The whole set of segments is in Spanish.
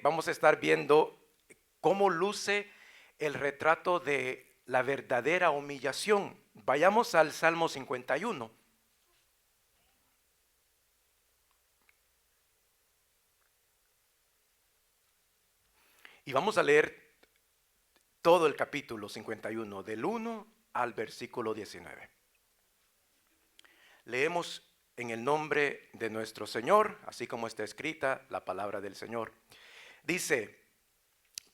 Vamos a estar viendo cómo luce el retrato de la verdadera humillación. Vayamos al Salmo 51. Y vamos a leer todo el capítulo 51, del 1 al versículo 19. Leemos en el nombre de nuestro Señor, así como está escrita la palabra del Señor. Dice: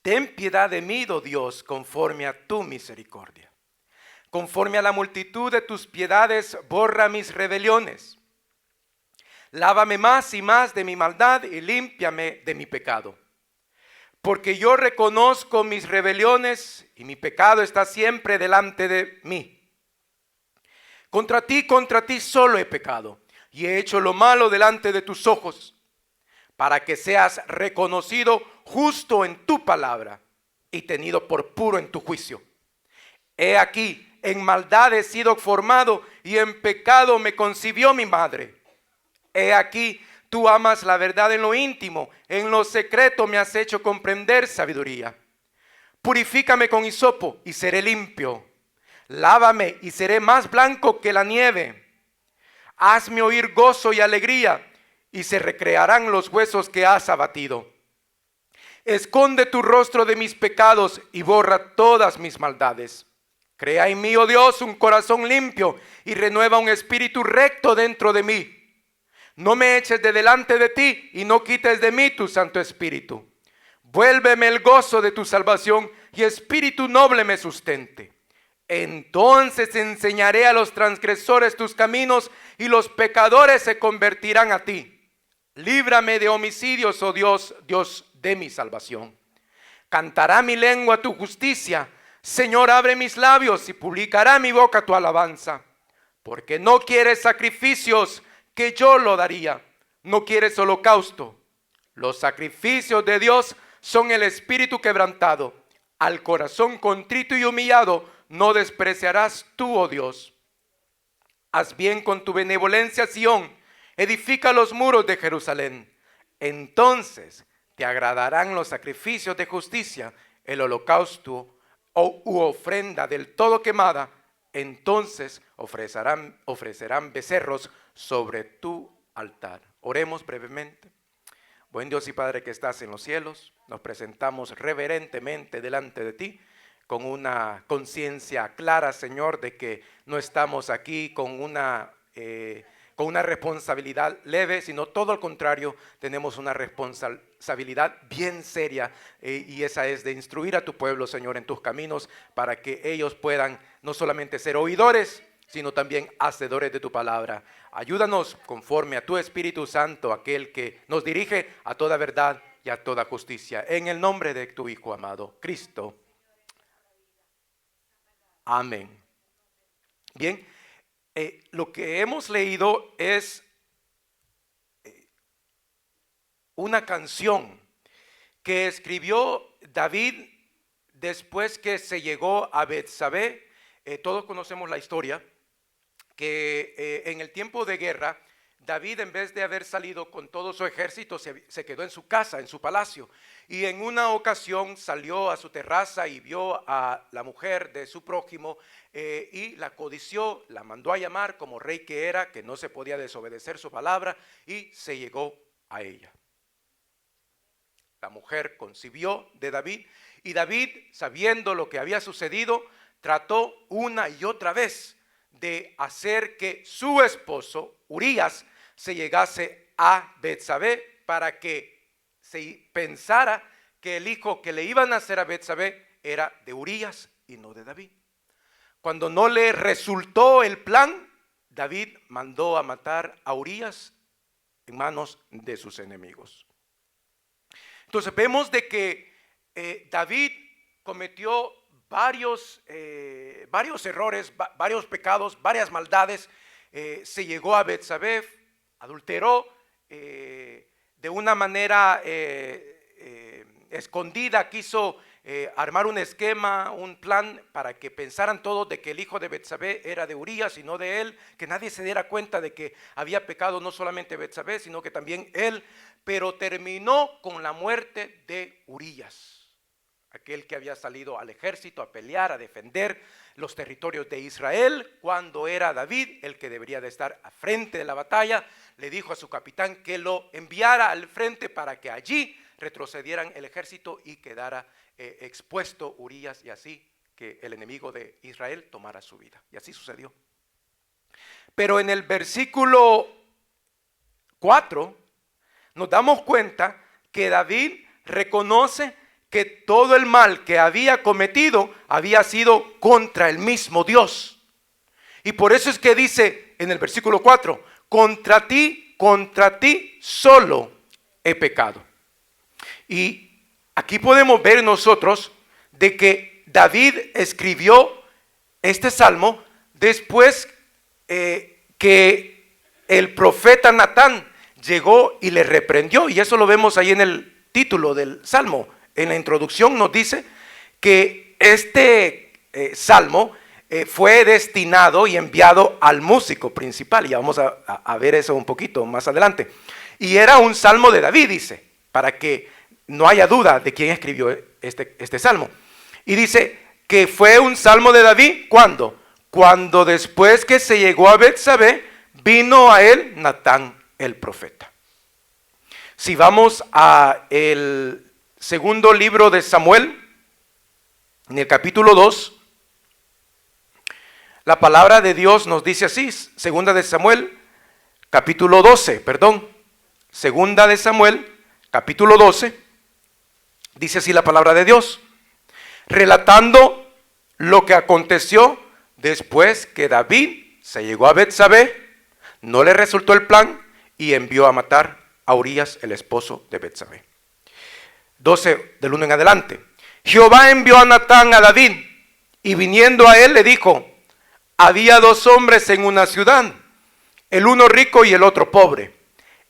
ten piedad de mí, oh Dios, conforme a tu misericordia. Conforme a la multitud de tus piedades, borra mis rebeliones. Lávame más y más de mi maldad y límpiame de mi pecado. Porque yo reconozco mis rebeliones y mi pecado está siempre delante de mí. Contra ti solo he pecado y he hecho lo malo delante de tus ojos, para que seas reconocido justo en tu palabra y tenido por puro en tu juicio. He aquí, en maldad he sido formado y en pecado me concibió mi madre. He aquí, tú amas la verdad en lo íntimo, en lo secreto me has hecho comprender sabiduría. Purifícame con hisopo y seré limpio. Lávame y seré más blanco que la nieve. Hazme oír gozo y alegría, y se recrearán los huesos que has abatido. Esconde tu rostro de mis pecados y borra todas mis maldades. Crea en mí, oh Dios, un corazón limpio y renueva un espíritu recto dentro de mí. No me eches de delante de ti y no quites de mí tu Santo Espíritu. Vuélveme el gozo de tu salvación y espíritu noble me sustente. Entonces enseñaré a los transgresores tus caminos y los pecadores se convertirán a ti. Líbrame de homicidios, oh Dios, Dios de mi salvación. Cantará mi lengua tu justicia. Señor, abre mis labios y publicará mi boca tu alabanza. Porque no quieres sacrificios, que yo lo daría. No quieres holocausto. Los sacrificios de Dios son el espíritu quebrantado. Al corazón contrito y humillado no despreciarás tú, oh Dios. Haz bien con tu benevolencia, Sión. Edifica los muros de Jerusalén. Entonces te agradarán los sacrificios de justicia, el holocausto u ofrenda del todo quemada. Entonces ofrecerán becerros sobre tu altar. Oremos brevemente. Buen Dios y Padre que estás en los cielos, nos presentamos reverentemente delante de ti, con una conciencia clara, Señor, de que no estamos aquí con una responsabilidad leve, sino todo al contrario, tenemos una responsabilidad bien seria, y esa es de instruir a tu pueblo, Señor, en tus caminos, para que ellos puedan no solamente ser oidores, sino también hacedores de tu palabra. Ayúdanos conforme a tu Espíritu Santo, aquel que nos dirige a toda verdad y a toda justicia. En el nombre de tu Hijo amado, Cristo. Amén. Bien, lo que hemos leído es una canción que escribió David después que se llegó a Betsabé. Todos conocemos la historia, que en el tiempo de guerra, David, en vez de haber salido con todo su ejército, se quedó en su casa, en su palacio. Y en una ocasión salió a su terraza y vio a la mujer de su prójimo, y la codició, la mandó a llamar como rey que era, que no se podía desobedecer su palabra, y se llegó a ella. La mujer concibió de David, y David, sabiendo lo que había sucedido, trató una y otra vez de hacer que su esposo, Urías, se llegase a Betsabé, para que se pensara que el hijo que le iba a nacer a Betsabé era de Urías y no de David. Cuando no le resultó el plan, David mandó a matar a Urías en manos de sus enemigos. Entonces vemos de que David cometió varios errores, varios pecados, varias maldades. Se llegó a Betsabé, adulteró de una manera escondida, quiso armar un esquema, un plan para que pensaran todos de que el hijo de Betsabé era de Urías y no de él, que nadie se diera cuenta de que había pecado no solamente Betsabé, sino que también él, pero terminó con la muerte de Urías, aquel que había salido al ejército a pelear, a defender los territorios de Israel, cuando era David el que debería de estar al frente de la batalla. Le dijo a su capitán que lo enviara al frente para que allí retrocedieran el ejército y quedara expuesto Urías, y así que el enemigo de Israel tomara su vida. Y así sucedió. Pero en el versículo 4 nos damos cuenta que David reconoce que todo el mal que había cometido había sido contra el mismo Dios. Y por eso es que dice en el versículo 4, contra ti solo he pecado. Y aquí podemos ver nosotros de que David escribió este salmo después que el profeta Natán llegó y le reprendió, y eso lo vemos ahí en el título del salmo. En la introducción nos dice que este salmo fue destinado y enviado al músico principal, y vamos a ver eso un poquito más adelante. Y era un salmo de David, dice, para que no haya duda de quién escribió este salmo. Y dice que fue un salmo de David, ¿cuándo? Cuando después que se llegó a Betsabé, vino a él Natán el profeta. Si vamos a el segundo libro de Samuel, en el capítulo 2, la palabra de Dios nos dice así, segunda de Samuel, capítulo 12, segunda de Samuel, capítulo 12, dice así la palabra de Dios, relatando lo que aconteció después que David se llegó a Betsabé, no le resultó el plan y envió a matar a Urías, el esposo de Betsabé. 12 del 1 en adelante. Jehová envió a Natán a David, y viniendo a él le dijo, había dos hombres en una ciudad, el uno rico y el otro pobre.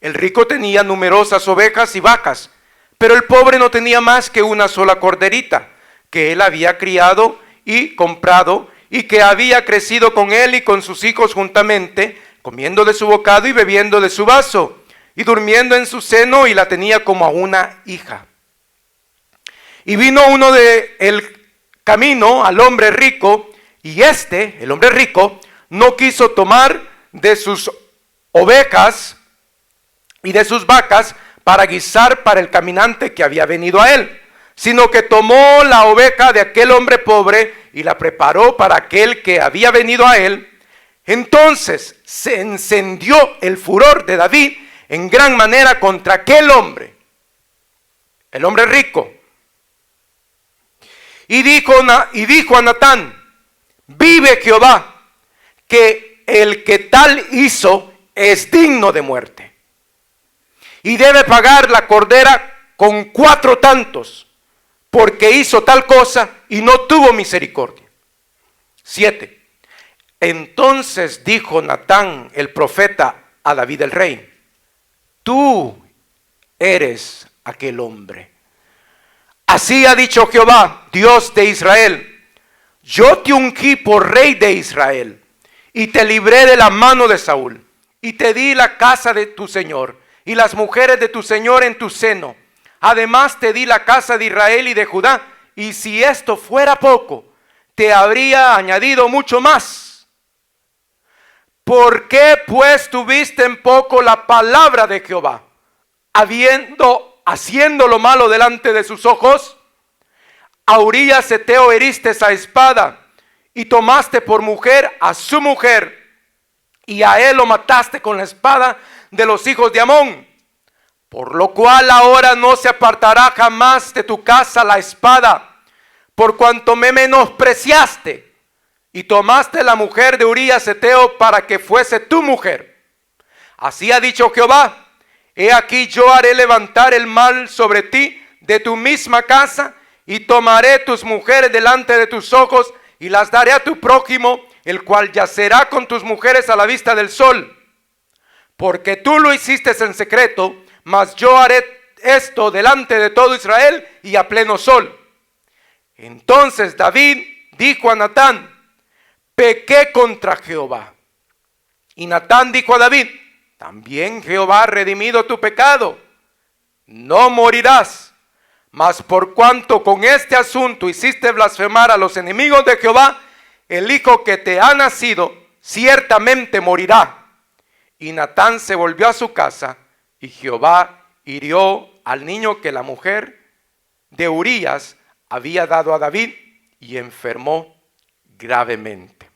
El rico tenía numerosas ovejas y vacas, pero el pobre no tenía más que una sola corderita, que él había criado y comprado, y que había crecido con él y con sus hijos juntamente, comiendo de su bocado y bebiendo de su vaso, y durmiendo en su seno, y la tenía como a una hija. Y vino uno de el camino al hombre rico, y el hombre rico, no quiso tomar de sus ovejas y de sus vacas para guisar para el caminante que había venido a él, sino que tomó la oveja de aquel hombre pobre y la preparó para aquel que había venido a él. Entonces se encendió el furor de David en gran manera contra aquel hombre, el hombre rico. Y dijo a Natán, vive Jehová, que el que tal hizo es digno de muerte, y debe pagar la cordera con 4 tantos, porque hizo tal cosa y no tuvo misericordia. 7. Entonces dijo Natán el profeta a David el rey, tú eres aquel hombre. Así ha dicho Jehová, Dios de Israel, yo te ungí por rey de Israel, y te libré de la mano de Saúl, y te di la casa de tu señor, y las mujeres de tu señor en tu seno. Además te di la casa de Israel y de Judá, y si esto fuera poco, te habría añadido mucho más. ¿Por qué pues tuviste en poco la palabra de Jehová, haciendo lo malo delante de sus ojos? A Urías Heteo heriste a espada, y tomaste por mujer a su mujer, y a él lo mataste con la espada de los hijos de Amón. Por lo cual ahora no se apartará jamás de tu casa la espada, por cuanto me menospreciaste, y tomaste la mujer de Urías Heteo para que fuese tu mujer. Así ha dicho Jehová, he aquí yo haré levantar el mal sobre ti de tu misma casa, y tomaré tus mujeres delante de tus ojos, y las daré a tu prójimo, el cual yacerá con tus mujeres a la vista del sol. Porque tú lo hiciste en secreto, mas yo haré esto delante de todo Israel y a pleno sol. Entonces David dijo a Natán: pequé contra Jehová. Y Natán dijo a David: también Jehová ha redimido tu pecado, no morirás. Mas por cuanto con este asunto hiciste blasfemar a los enemigos de Jehová, el hijo que te ha nacido ciertamente morirá. Y Natán se volvió a su casa, y Jehová hirió al niño que la mujer de Urías había dado a David, y enfermó gravemente.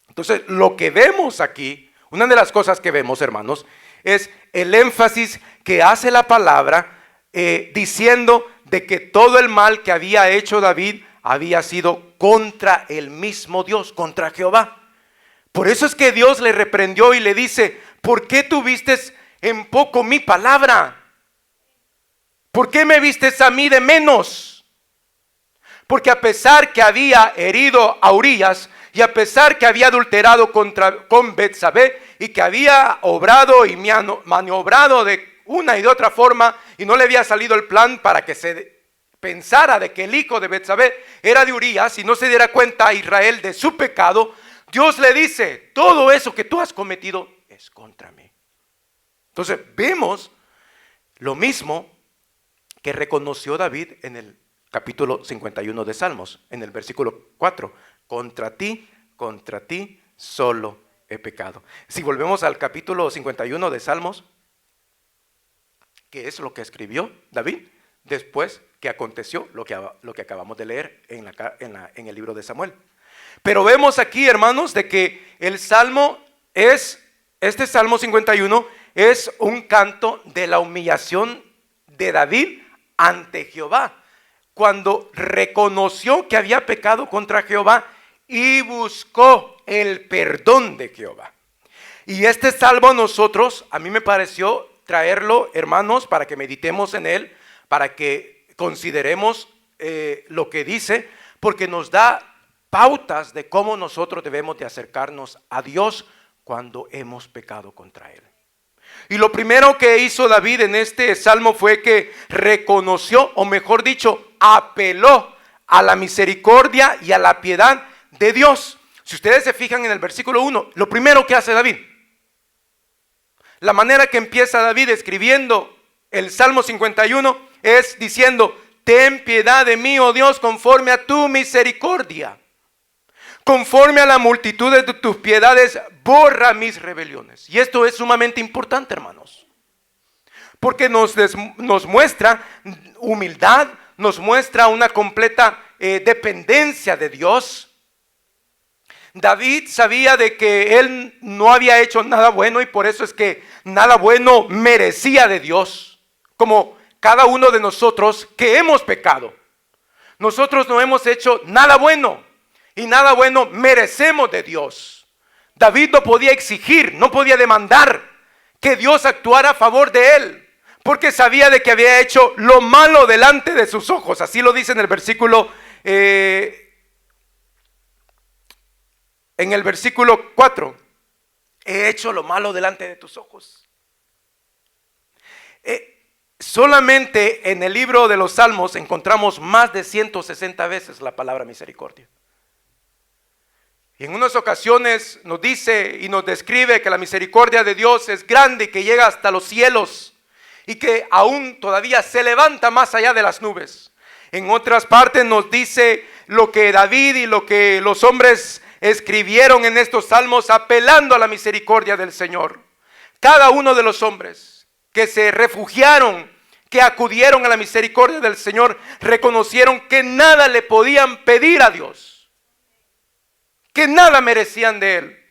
Entonces, lo que vemos aquí, una de las cosas que vemos, hermanos, es el énfasis que hace la palabra diciendo de que todo el mal que había hecho David había sido contra el mismo Dios, contra Jehová. Por eso es que Dios le reprendió y le dice: ¿por qué tuviste en poco mi palabra? ¿Por qué me vistes a mí de menos? Porque a pesar que había herido a Urías, y a pesar que había adulterado con Betsabé, y que había obrado y maniobrado de una y de otra forma, y no le había salido el plan para que se pensara de que el hijo de Betsabé era de Urías, y no se diera cuenta a Israel de su pecado, Dios le dice: todo eso que tú has cometido es contra mí. Entonces vemos lo mismo que reconoció David en el capítulo 51 de Salmos, en el versículo 4. Contra ti solo he pecado. Si volvemos al capítulo 51 de Salmos, ¿qué es lo que escribió David después que aconteció lo que acabamos de leer en el libro de Samuel? Pero vemos aquí, hermanos, de que este Salmo 51 es un canto de la humillación de David ante Jehová, cuando reconoció que había pecado contra Jehová y buscó el perdón de Jehová. Y este salmo a mí me pareció traerlo, hermanos, para que meditemos en él, para que consideremos lo que dice, porque nos da pautas de cómo nosotros debemos de acercarnos a Dios cuando hemos pecado contra Él. Y lo primero que hizo David en este salmo fue que reconoció, o mejor dicho, apeló a la misericordia y a la piedad de Dios. Si ustedes se fijan en el versículo 1, lo primero que hace David, la manera que empieza David escribiendo el Salmo 51 es diciendo: ten piedad de mí, oh Dios, conforme a tu misericordia. Conforme a la multitud de tus piedades, borra mis rebeliones. Y esto es sumamente importante, hermanos, porque nos muestra humildad, nos muestra una completa dependencia de Dios. David sabía de que él no había hecho nada bueno, y por eso es que nada bueno merecía de Dios, como cada uno de nosotros que hemos pecado. Nosotros no hemos hecho nada bueno, y nada bueno merecemos de Dios. David no podía exigir, no podía demandar que Dios actuara a favor de él, porque sabía de que había hecho lo malo delante de sus ojos. Así lo dice en el versículo 4. He hecho lo malo delante de tus ojos. Solamente en el libro de los Salmos encontramos más de 160 veces la palabra misericordia. Y en unas ocasiones nos dice y nos describe que la misericordia de Dios es grande y que llega hasta los cielos, y que aún todavía se levanta más allá de las nubes. En otras partes nos dice lo que David y lo que los hombres escribieron en estos salmos, apelando a la misericordia del Señor. Cada uno de los hombres que se refugiaron, que acudieron a la misericordia del Señor, reconocieron que nada le podían pedir a Dios, que nada merecían de Él.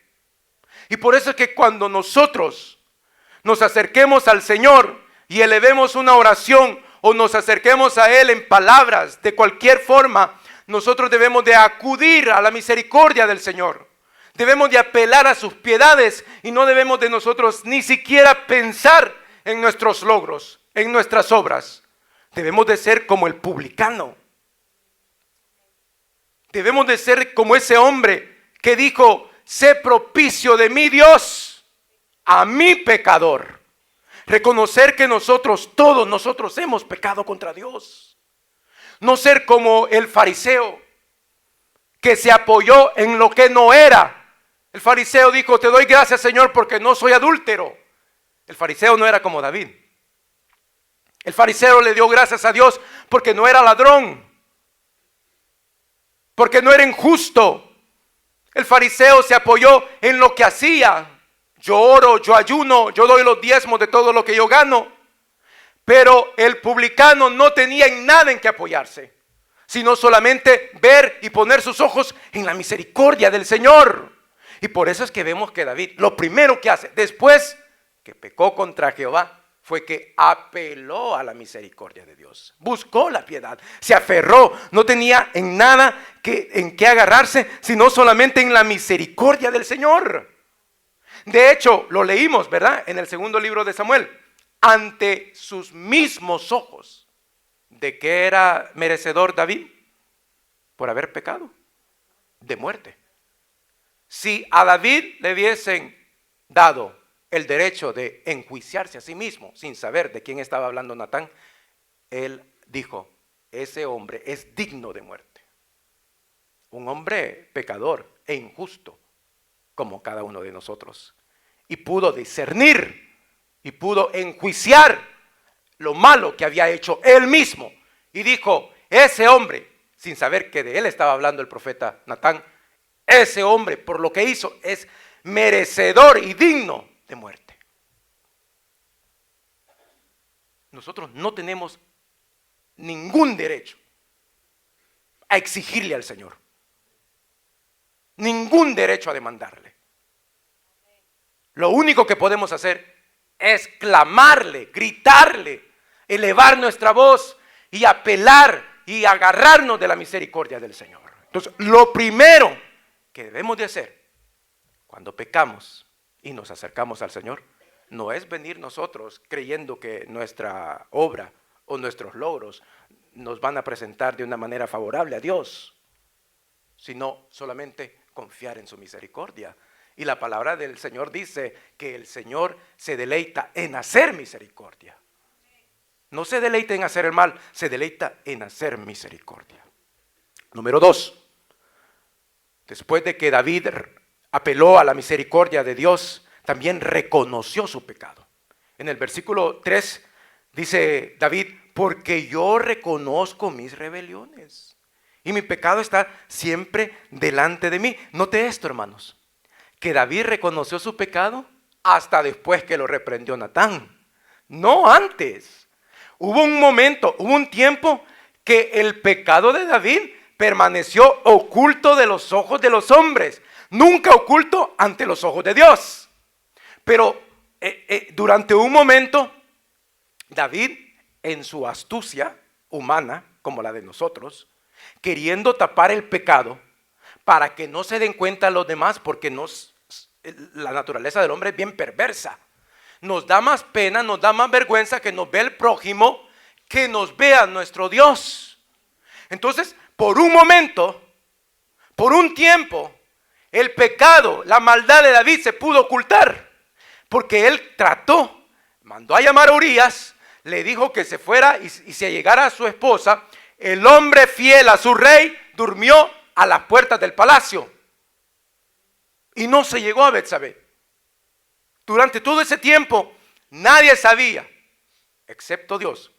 Y por eso es que cuando nosotros nos acerquemos al Señor y elevemos una oración, o nos acerquemos a Él en palabras, de cualquier forma, nosotros debemos de acudir a la misericordia del Señor. Debemos de apelar a sus piedades, y no debemos de nosotros ni siquiera pensar en nuestros logros, en nuestras obras. Debemos de ser como el publicano. Debemos de ser como ese hombre que dijo: sé propicio de mi Dios a mi pecador. Reconocer que todos nosotros hemos pecado contra Dios. No ser como el fariseo que se apoyó en lo que no era. El fariseo dijo: te doy gracias, Señor, porque no soy adúltero. El fariseo no era como David. El fariseo le dio gracias a Dios porque no era ladrón, porque no era injusto. El fariseo se apoyó en lo que hacía. Yo oro, yo ayuno, yo doy los diezmos de todo lo que yo gano. Pero el publicano no tenía en nada en que apoyarse, sino solamente ver y poner sus ojos en la misericordia del Señor. Y por eso es que vemos que David, lo primero que hace, después que pecó contra Jehová, fue que apeló a la misericordia de Dios. Buscó la piedad, se aferró, no tenía en nada en qué agarrarse, sino solamente en la misericordia del Señor. De hecho, lo leímos, ¿verdad? En el segundo libro de Samuel. Ante sus mismos ojos. ¿De qué era merecedor David? Por haber pecado. De muerte. Si a David le hubiesen dado el derecho de enjuiciarse a sí mismo, sin saber de quién estaba hablando Natán, él dijo: ese hombre es digno de muerte. Un hombre pecador e injusto, como cada uno de nosotros. Y pudo discernir y pudo enjuiciar lo malo que había hecho él mismo. Y dijo: ese hombre, sin saber que de él estaba hablando el profeta Natán, ese hombre por lo que hizo es merecedor y digno de muerte. Nosotros no tenemos ningún derecho a exigirle al Señor. Ningún derecho a demandarle. Lo único que podemos hacer es clamarle, gritarle, elevar nuestra voz y apelar y agarrarnos de la misericordia del Señor. Entonces, lo primero que debemos de hacer cuando pecamos y nos acercamos al Señor, no es venir nosotros creyendo que nuestra obra o nuestros logros nos van a presentar de una manera favorable a Dios, sino solamente confiar en su misericordia. Y la palabra del Señor dice que el Señor se deleita en hacer misericordia. No se deleita en hacer el mal, se deleita en hacer misericordia. Número 2. Después de que David apeló a la misericordia de Dios, también reconoció su pecado. En el versículo 3 dice David: porque yo reconozco mis rebeliones y mi pecado está siempre delante de mí. Note esto, hermanos, que David reconoció su pecado hasta después que lo reprendió Natán, no antes. Hubo un momento, hubo un tiempo que el pecado de David permaneció oculto de los ojos de los hombres, nunca oculto ante los ojos de Dios. Pero durante un momento, David, en su astucia humana, como la de nosotros, queriendo tapar el pecado para que no se den cuenta los demás, porque la naturaleza del hombre es bien perversa. Nos da más pena, nos da más vergüenza que nos vea el prójimo, que nos vea nuestro Dios. Entonces, por un momento, por un tiempo, el pecado, la maldad de David se pudo ocultar, porque él mandó a llamar a Urías, le dijo que se fuera y se llegara a su esposa. El hombre fiel a su rey durmió a las puertas del palacio y no se llegó a Betsabé. Durante todo ese tiempo nadie sabía, excepto Dios,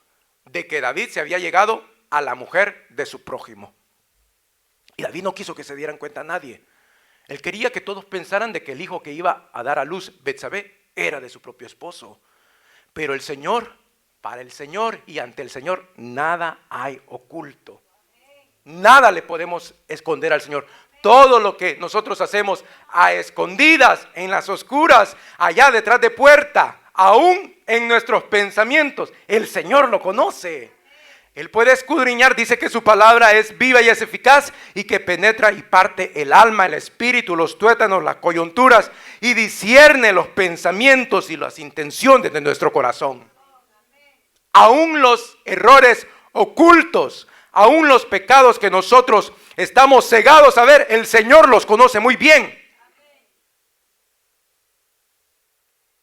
de que David se había llegado a la mujer de su prójimo. Y David no quiso que se dieran cuenta a nadie. Él quería que todos pensaran de que el hijo que iba a dar a luz Betsabé era de su propio esposo. Pero el Señor, para el Señor y ante el Señor, nada hay oculto. Nada le podemos esconder al Señor. Todo lo que nosotros hacemos a escondidas, en las oscuras, allá detrás de puerta, aún en nuestros pensamientos, el Señor lo conoce. Él puede escudriñar, dice que su palabra es viva y es eficaz y que penetra y parte el alma, el espíritu, los tuétanos, las coyunturas y discierne los pensamientos y las intenciones de nuestro corazón. Aún los errores ocultos, aún los pecados que nosotros estamos cegados a ver, el Señor los conoce muy bien.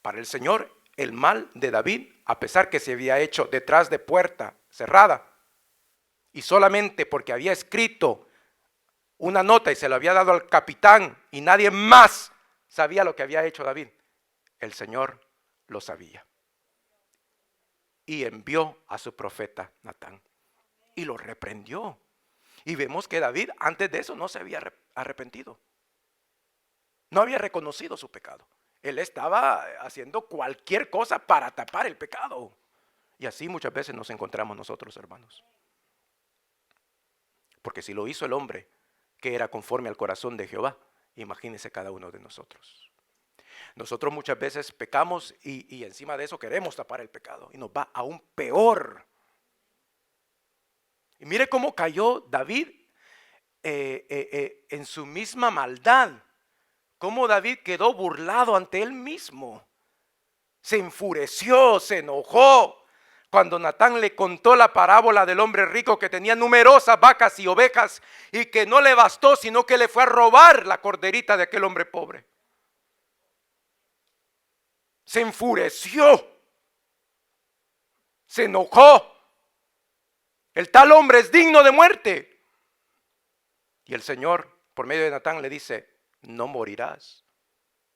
Para el Señor, el mal de David, a pesar que se había hecho detrás de puerta cerrada, y solamente porque había escrito una nota y se lo había dado al capitán y nadie más sabía lo que había hecho David, el Señor lo sabía. Y envió a su profeta Natán y lo reprendió. Y vemos que David antes de eso no se había arrepentido. No había reconocido su pecado. Él estaba haciendo cualquier cosa para tapar el pecado. Y así muchas veces nos encontramos nosotros, hermanos. Porque si lo hizo el hombre que era conforme al corazón de Jehová, imagínense cada uno de nosotros. Nosotros muchas veces pecamos y encima de eso queremos tapar el pecado y nos va aún peor. Y mire cómo cayó David en su misma maldad. Cómo David quedó burlado ante él mismo. Se enfureció, se enojó. Cuando Natán le contó la parábola del hombre rico que tenía numerosas vacas y ovejas y que no le bastó, sino que le fue a robar la corderita de aquel hombre pobre. Se enfureció, se enojó. El tal hombre es digno de muerte. Y el Señor, por medio de Natán, le dice: no morirás.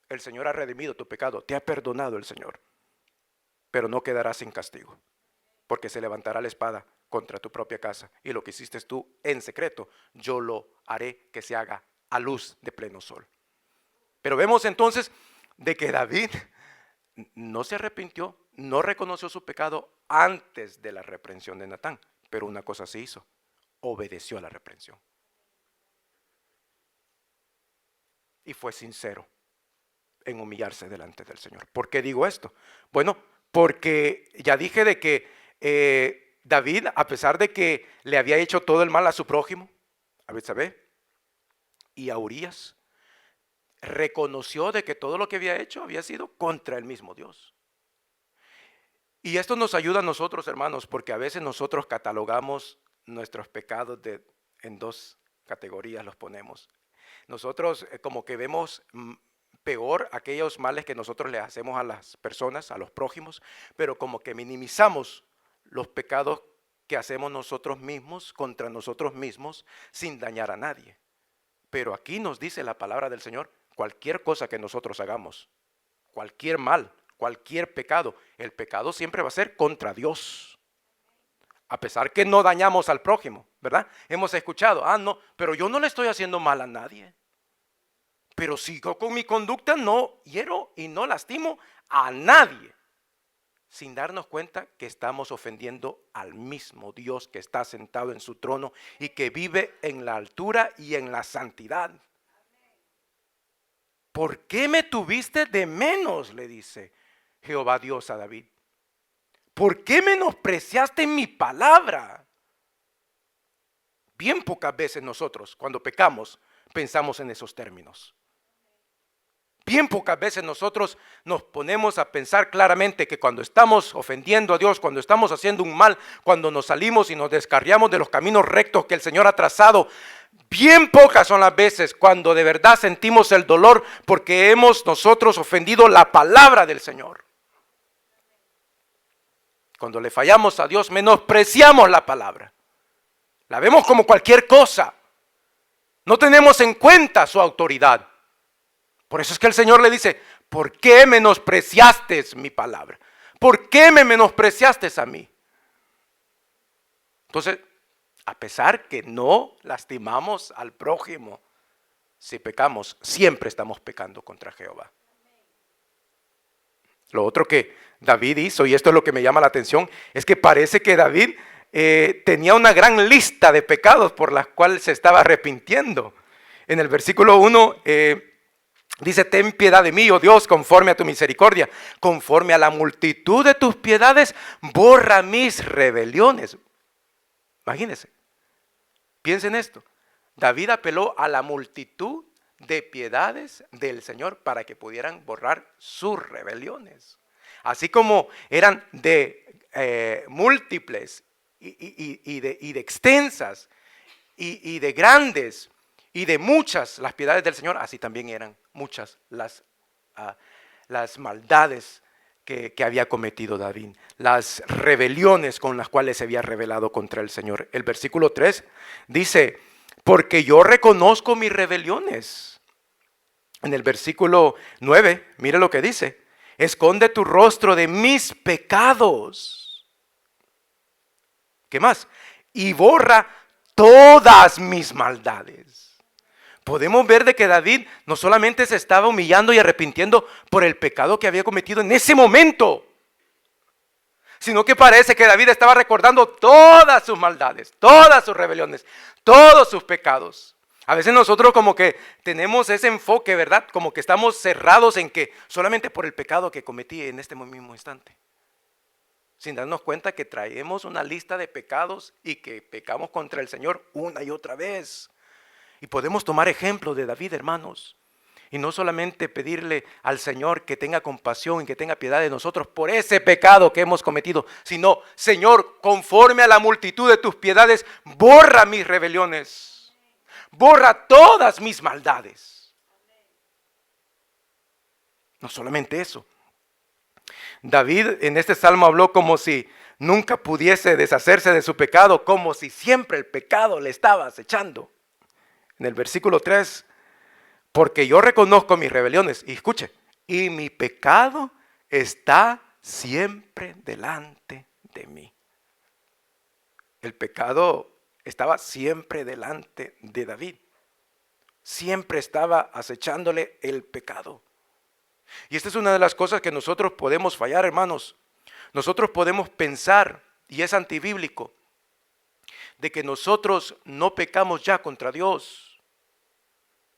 El Señor ha redimido tu pecado, te ha perdonado el Señor, pero no quedarás sin castigo, porque se levantará la espada contra tu propia casa, y lo que hiciste tú en secreto, yo lo haré que se haga a luz de pleno sol. Pero vemos entonces de que David no se arrepintió, no reconoció su pecado antes de la reprensión de Natán, pero una cosa se hizo: obedeció a la reprensión. Y fue sincero en humillarse delante del Señor. ¿Por qué digo esto? Bueno, porque ya dije de que David, a pesar de que le había hecho todo el mal a su prójimo, a Betsabé y a Urías, reconoció de que todo lo que había hecho había sido contra el mismo Dios. Y esto nos ayuda a nosotros, hermanos, porque a veces nosotros catalogamos nuestros pecados en dos categorías, los ponemos. Nosotros como que vemos peor aquellos males que nosotros le hacemos a las personas, a los prójimos, pero como que minimizamos los pecados que hacemos nosotros mismos contra nosotros mismos sin dañar a nadie. Pero aquí nos dice la palabra del Señor: cualquier cosa que nosotros hagamos, cualquier mal, cualquier pecado, el pecado siempre va a ser contra Dios. A pesar que no dañamos al prójimo, ¿verdad? Hemos escuchado: no, pero yo no le estoy haciendo mal a nadie. Pero sigo con mi conducta, no hiero y no lastimo a nadie, sin darnos cuenta que estamos ofendiendo al mismo Dios que está sentado en su trono y que vive en la altura y en la santidad. ¿Por qué me tuviste de menos?, le dice Jehová Dios a David. ¿Por qué menospreciaste mi palabra? Bien pocas veces nosotros, cuando pecamos, pensamos en esos términos. Bien pocas veces nosotros nos ponemos a pensar claramente que cuando estamos ofendiendo a Dios, cuando estamos haciendo un mal, cuando nos salimos y nos descarriamos de los caminos rectos que el Señor ha trazado, bien pocas son las veces cuando de verdad sentimos el dolor porque hemos nosotros ofendido la palabra del Señor. Cuando le fallamos a Dios, menospreciamos la palabra. La vemos como cualquier cosa. No tenemos en cuenta su autoridad. Por eso es que el Señor le dice: ¿por qué menospreciaste mi palabra? ¿Por qué me menospreciaste a mí? Entonces, a pesar que no lastimamos al prójimo, si pecamos, siempre estamos pecando contra Jehová. Lo otro que David hizo, y esto es lo que me llama la atención, es que parece que David tenía una gran lista de pecados por las cuales se estaba arrepintiendo. En el versículo 1 dice: ten piedad de mí, oh Dios, conforme a tu misericordia, conforme a la multitud de tus piedades, borra mis rebeliones. Imagínense, piensen esto. David apeló a la multitud de piedades del Señor para que pudieran borrar sus rebeliones. Así como eran de múltiples y de extensas y de grandes y de muchas las piedades del Señor, así también eran muchas las maldades que había cometido David, las rebeliones con las cuales se había rebelado contra el Señor. El versículo 3 dice, porque yo reconozco mis rebeliones. En el versículo 9, mire lo que dice, esconde tu rostro de mis pecados. ¿Qué más? Y borra todas mis maldades. Podemos ver de que David no solamente se estaba humillando y arrepintiendo por el pecado que había cometido en ese momento, sino que parece que David estaba recordando todas sus maldades, todas sus rebeliones, todos sus pecados. A veces nosotros como que tenemos ese enfoque, ¿verdad? Como que estamos cerrados en que solamente por el pecado que cometí en este mismo instante, sin darnos cuenta que traemos una lista de pecados y que pecamos contra el Señor una y otra vez. Y podemos tomar ejemplo de David, hermanos, y no solamente pedirle al Señor que tenga compasión y que tenga piedad de nosotros por ese pecado que hemos cometido, sino, Señor, conforme a la multitud de tus piedades, borra mis rebeliones, borra todas mis maldades. No solamente eso. David en este salmo habló como si nunca pudiese deshacerse de su pecado, como si siempre el pecado le estaba acechando. En el versículo 3, porque yo reconozco mis rebeliones, y escuche, y mi pecado está siempre delante de mí. El pecado estaba siempre delante de David. Siempre estaba acechándole el pecado. Y esta es una de las cosas que nosotros podemos fallar, hermanos. Nosotros podemos pensar, y es antibíblico, de que nosotros no pecamos ya contra Dios,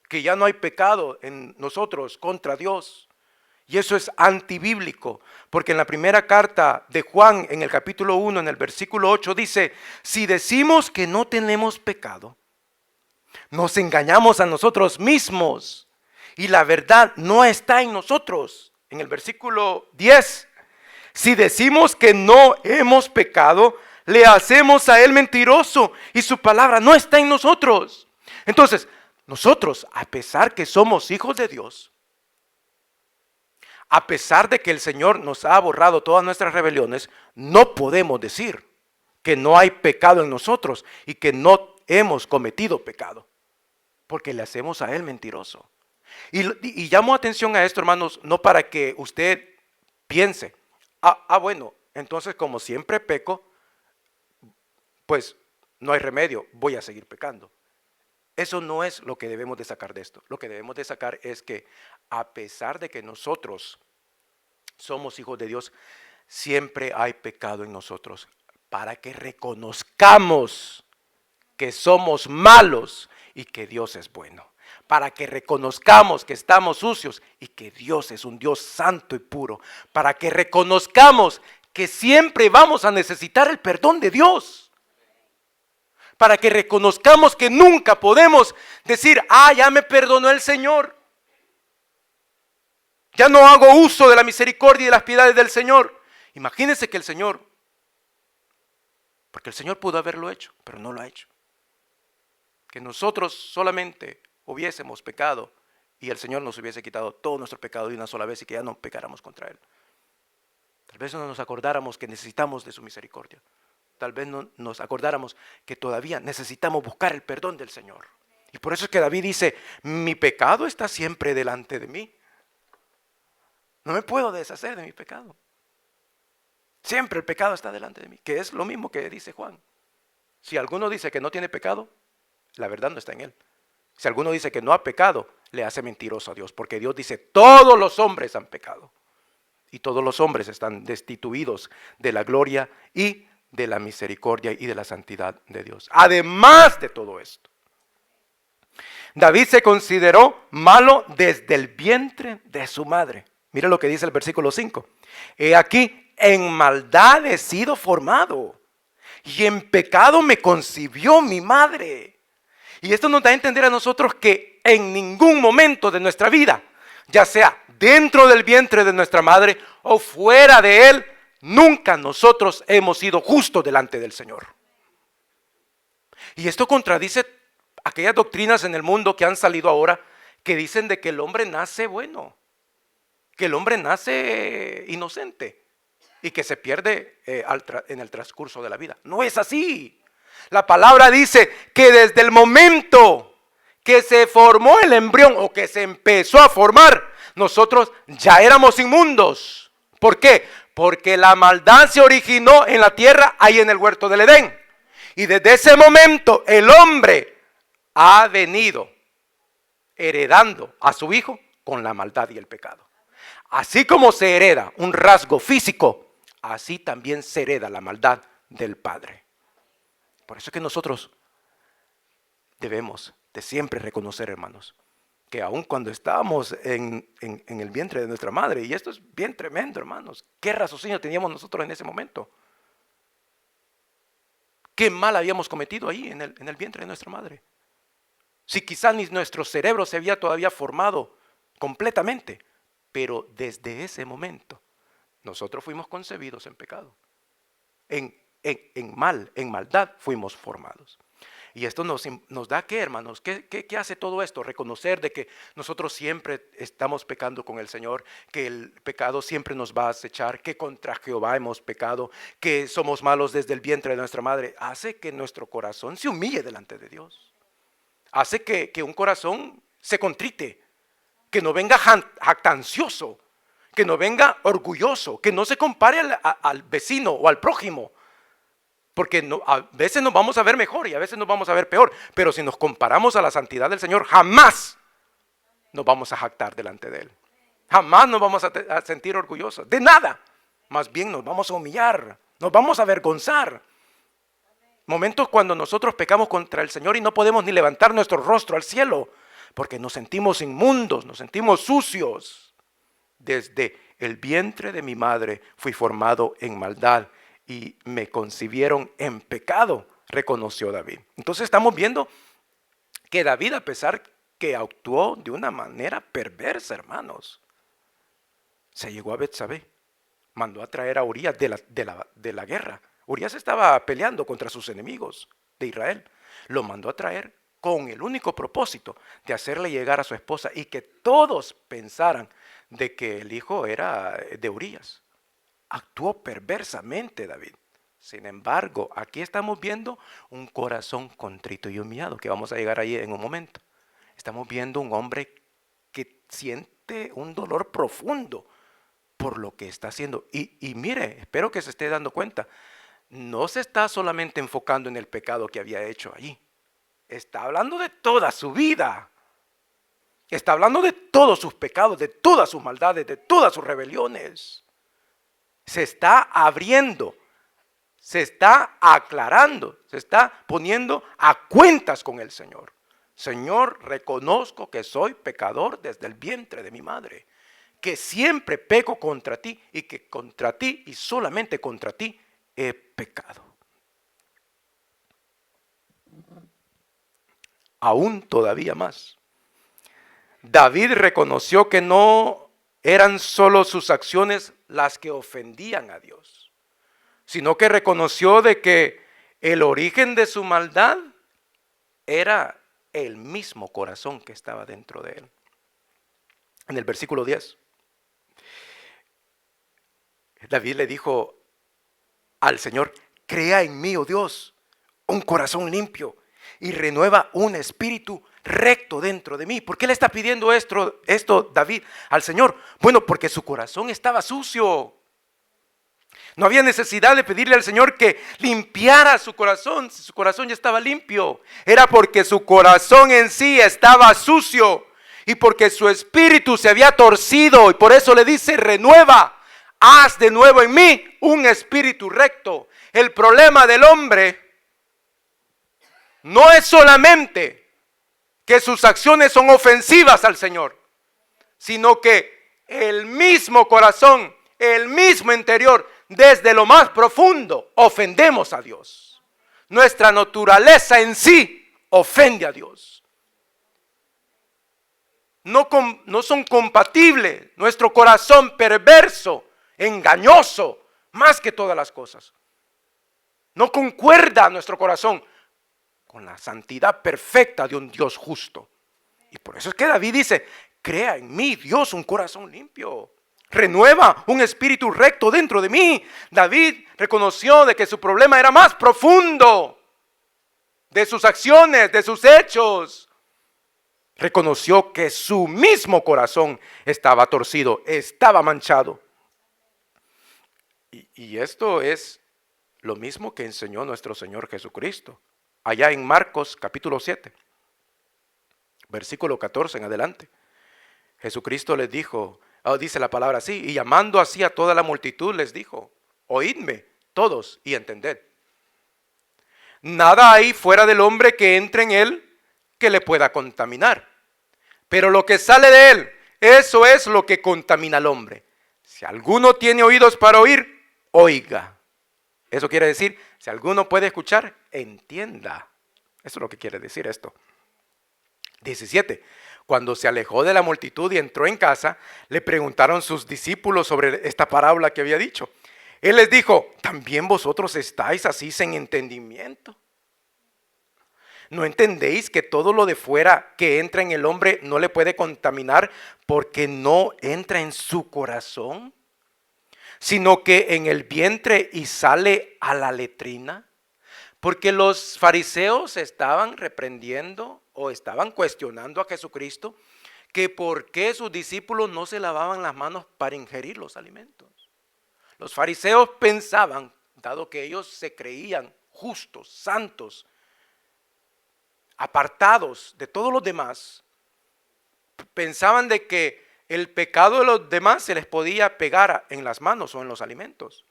que ya no hay pecado en nosotros contra Dios. Y eso es antibíblico, porque en la primera carta de Juan, en el capítulo 1, en el versículo 8, dice, si decimos que no tenemos pecado, nos engañamos a nosotros mismos y la verdad no está en nosotros. En el versículo 10, si decimos que no hemos pecado, le hacemos a él mentiroso y su palabra no está en nosotros. Entonces, nosotros, a pesar que somos hijos de Dios, a pesar de que el Señor nos ha borrado todas nuestras rebeliones, no podemos decir que no hay pecado en nosotros y que no hemos cometido pecado, porque le hacemos a él mentiroso. Y llamo atención a esto, hermanos, no para que usted piense, bueno, entonces como siempre peco, pues no hay remedio, voy a seguir pecando. Eso no es lo que debemos de sacar de esto. Lo que debemos de sacar es que a pesar de que nosotros somos hijos de Dios, siempre hay pecado en nosotros, para que reconozcamos que somos malos y que Dios es bueno. Para que reconozcamos que estamos sucios y que Dios es un Dios santo y puro. Para que reconozcamos que siempre vamos a necesitar el perdón de Dios. Para que reconozcamos que nunca podemos decir, ya me perdonó el Señor. Ya no hago uso de la misericordia y de las piedades del Señor. Imagínense que el Señor, porque el Señor pudo haberlo hecho, pero no lo ha hecho. Que nosotros solamente hubiésemos pecado y el Señor nos hubiese quitado todo nuestro pecado de una sola vez y que ya no pecáramos contra Él. Tal vez no nos acordáramos que necesitamos de su misericordia. Tal vez no nos acordáramos que todavía necesitamos buscar el perdón del Señor. Y por eso es que David dice, mi pecado está siempre delante de mí. No me puedo deshacer de mi pecado. Siempre el pecado está delante de mí, que es lo mismo que dice Juan. Si alguno dice que no tiene pecado, la verdad no está en él. Si alguno dice que no ha pecado, le hace mentiroso a Dios, porque Dios dice, todos los hombres han pecado. Y todos los hombres están destituidos de la gloria y de la misericordia y de la santidad de Dios. Además de todo esto, David se consideró malo desde el vientre de su madre. Mira lo que dice el versículo 5. He aquí, en maldad he sido formado, y en pecado me concibió mi madre. Y esto nos da a entender a nosotros que en ningún momento de nuestra vida, ya sea dentro del vientre de nuestra madre o fuera de él, nunca nosotros hemos sido justos delante del Señor. Y esto contradice aquellas doctrinas en el mundo que han salido ahora que dicen de que el hombre nace bueno. que el hombre nace inocente y que se pierde en el transcurso de la vida. No es así. La palabra dice que desde el momento que se formó el embrión o que se empezó a formar, nosotros ya éramos inmundos. ¿Por qué? Porque la maldad se originó en la tierra, ahí en el huerto del Edén. Y desde ese momento el hombre ha venido heredando a su hijo con la maldad y el pecado. Así como se hereda un rasgo físico, así también se hereda la maldad del padre. Por eso es que nosotros debemos de siempre reconocer, hermanos, que aun cuando estábamos en el vientre de nuestra madre, y esto es bien tremendo, hermanos, ¿qué raciocinio teníamos nosotros en ese momento? ¿Qué mal habíamos cometido ahí en el vientre de nuestra madre? Si quizás ni nuestro cerebro se había todavía formado completamente, pero desde ese momento nosotros fuimos concebidos en pecado, en maldad fuimos formados. Y esto nos da ¿qué, hermanos? ¿Qué hace todo esto? Reconocer de que nosotros siempre estamos pecando con el Señor, que el pecado siempre nos va a acechar, que contra Jehová hemos pecado, que somos malos desde el vientre de nuestra madre. Hace que nuestro corazón se humille delante de Dios. Hace que un corazón se contrite, que no venga jactancioso, que no venga orgulloso, que no se compare al vecino o al prójimo. Porque a veces nos vamos a ver mejor y a veces nos vamos a ver peor. Pero si nos comparamos a la santidad del Señor, jamás nos vamos a jactar delante de Él. Jamás nos vamos a sentir orgullosos. De nada. Más bien nos vamos a humillar. Nos vamos a avergonzar. Momentos cuando nosotros pecamos contra el Señor y no podemos ni levantar nuestro rostro al cielo. Porque nos sentimos inmundos, nos sentimos sucios. Desde el vientre de mi madre fui formado en maldad y me concibieron en pecado, reconoció David. Entonces estamos viendo que David, a pesar que actuó de una manera perversa, hermanos, se llegó a Betsabé, mandó a traer a Urías de la guerra. Urías estaba peleando contra sus enemigos de Israel. Lo mandó a traer con el único propósito de hacerle llegar a su esposa y que todos pensaran de que el hijo era de Urías. Actuó perversamente David. Sin embargo, aquí estamos viendo un corazón contrito y humillado, que vamos a llegar ahí en un momento. Estamos viendo un hombre que siente un dolor profundo por lo que está haciendo. Y mire, espero que se esté dando cuenta, no se está solamente enfocando en el pecado que había hecho allí. Está hablando de toda su vida. Está hablando de todos sus pecados, de todas sus maldades, de todas sus rebeliones. Se está abriendo, se está aclarando, se está poniendo a cuentas con el Señor. Señor, reconozco que soy pecador desde el vientre de mi madre, que siempre peco contra ti y que contra ti y solamente contra ti he pecado. Aún todavía más. David reconoció que no eran solo sus acciones las que ofendían a Dios, sino que reconoció de que el origen de su maldad era el mismo corazón que estaba dentro de él. En el versículo 10, David le dijo al Señor: crea en mí, oh Dios, un corazón limpio y renueva un espíritu recto dentro de mí. ¿Por qué le está pidiendo esto David al Señor? Bueno, porque su corazón estaba sucio. No había necesidad de pedirle al Señor que limpiara su corazón, si su corazón ya estaba limpio. Era porque su corazón en sí estaba sucio y porque su espíritu se había torcido, y por eso le dice: renueva, haz de nuevo en mí un espíritu recto. El problema del hombre no es solamente que sus acciones son ofensivas al Señor, sino que el mismo corazón, el mismo interior, desde lo más profundo, ofendemos a Dios. Nuestra naturaleza en sí ofende a Dios. No son compatibles. Nuestro corazón perverso, engañoso, más que todas las cosas. No concuerda nuestro corazón con la santidad perfecta de un Dios justo. Y por eso es que David dice: crea en mí, Dios, un corazón limpio. Renueva un espíritu recto dentro de mí. David reconoció de que su problema era más profundo de sus acciones, de sus hechos. Reconoció que su mismo corazón estaba torcido, estaba manchado. Y esto es lo mismo que enseñó nuestro Señor Jesucristo. Allá en Marcos capítulo 7, versículo 14 en adelante. Jesucristo les dijo, dice la palabra así, y llamando así a toda la multitud les dijo, oídme todos y entended. Nada hay fuera del hombre que entre en él que le pueda contaminar. Pero lo que sale de él, eso es lo que contamina al hombre. Si alguno tiene oídos para oír, oiga. Eso quiere decir, si alguno puede escuchar, entienda. Eso es lo que quiere decir esto. 17. Cuando se alejó de la multitud y entró en casa, le preguntaron sus discípulos sobre esta parábola que había dicho. Él les dijo, ¿también vosotros estáis así sin entendimiento? ¿No entendéis que todo lo de fuera que entra en el hombre no le puede contaminar porque no entra en su corazón, sino que en el vientre y sale a la letrina? Porque los fariseos estaban reprendiendo o estaban cuestionando a Jesucristo que por qué sus discípulos no se lavaban las manos para ingerir los alimentos. Los fariseos pensaban, dado que ellos se creían justos, santos, apartados de todos los demás, pensaban de que el pecado de los demás se les podía pegar en las manos o en los alimentos.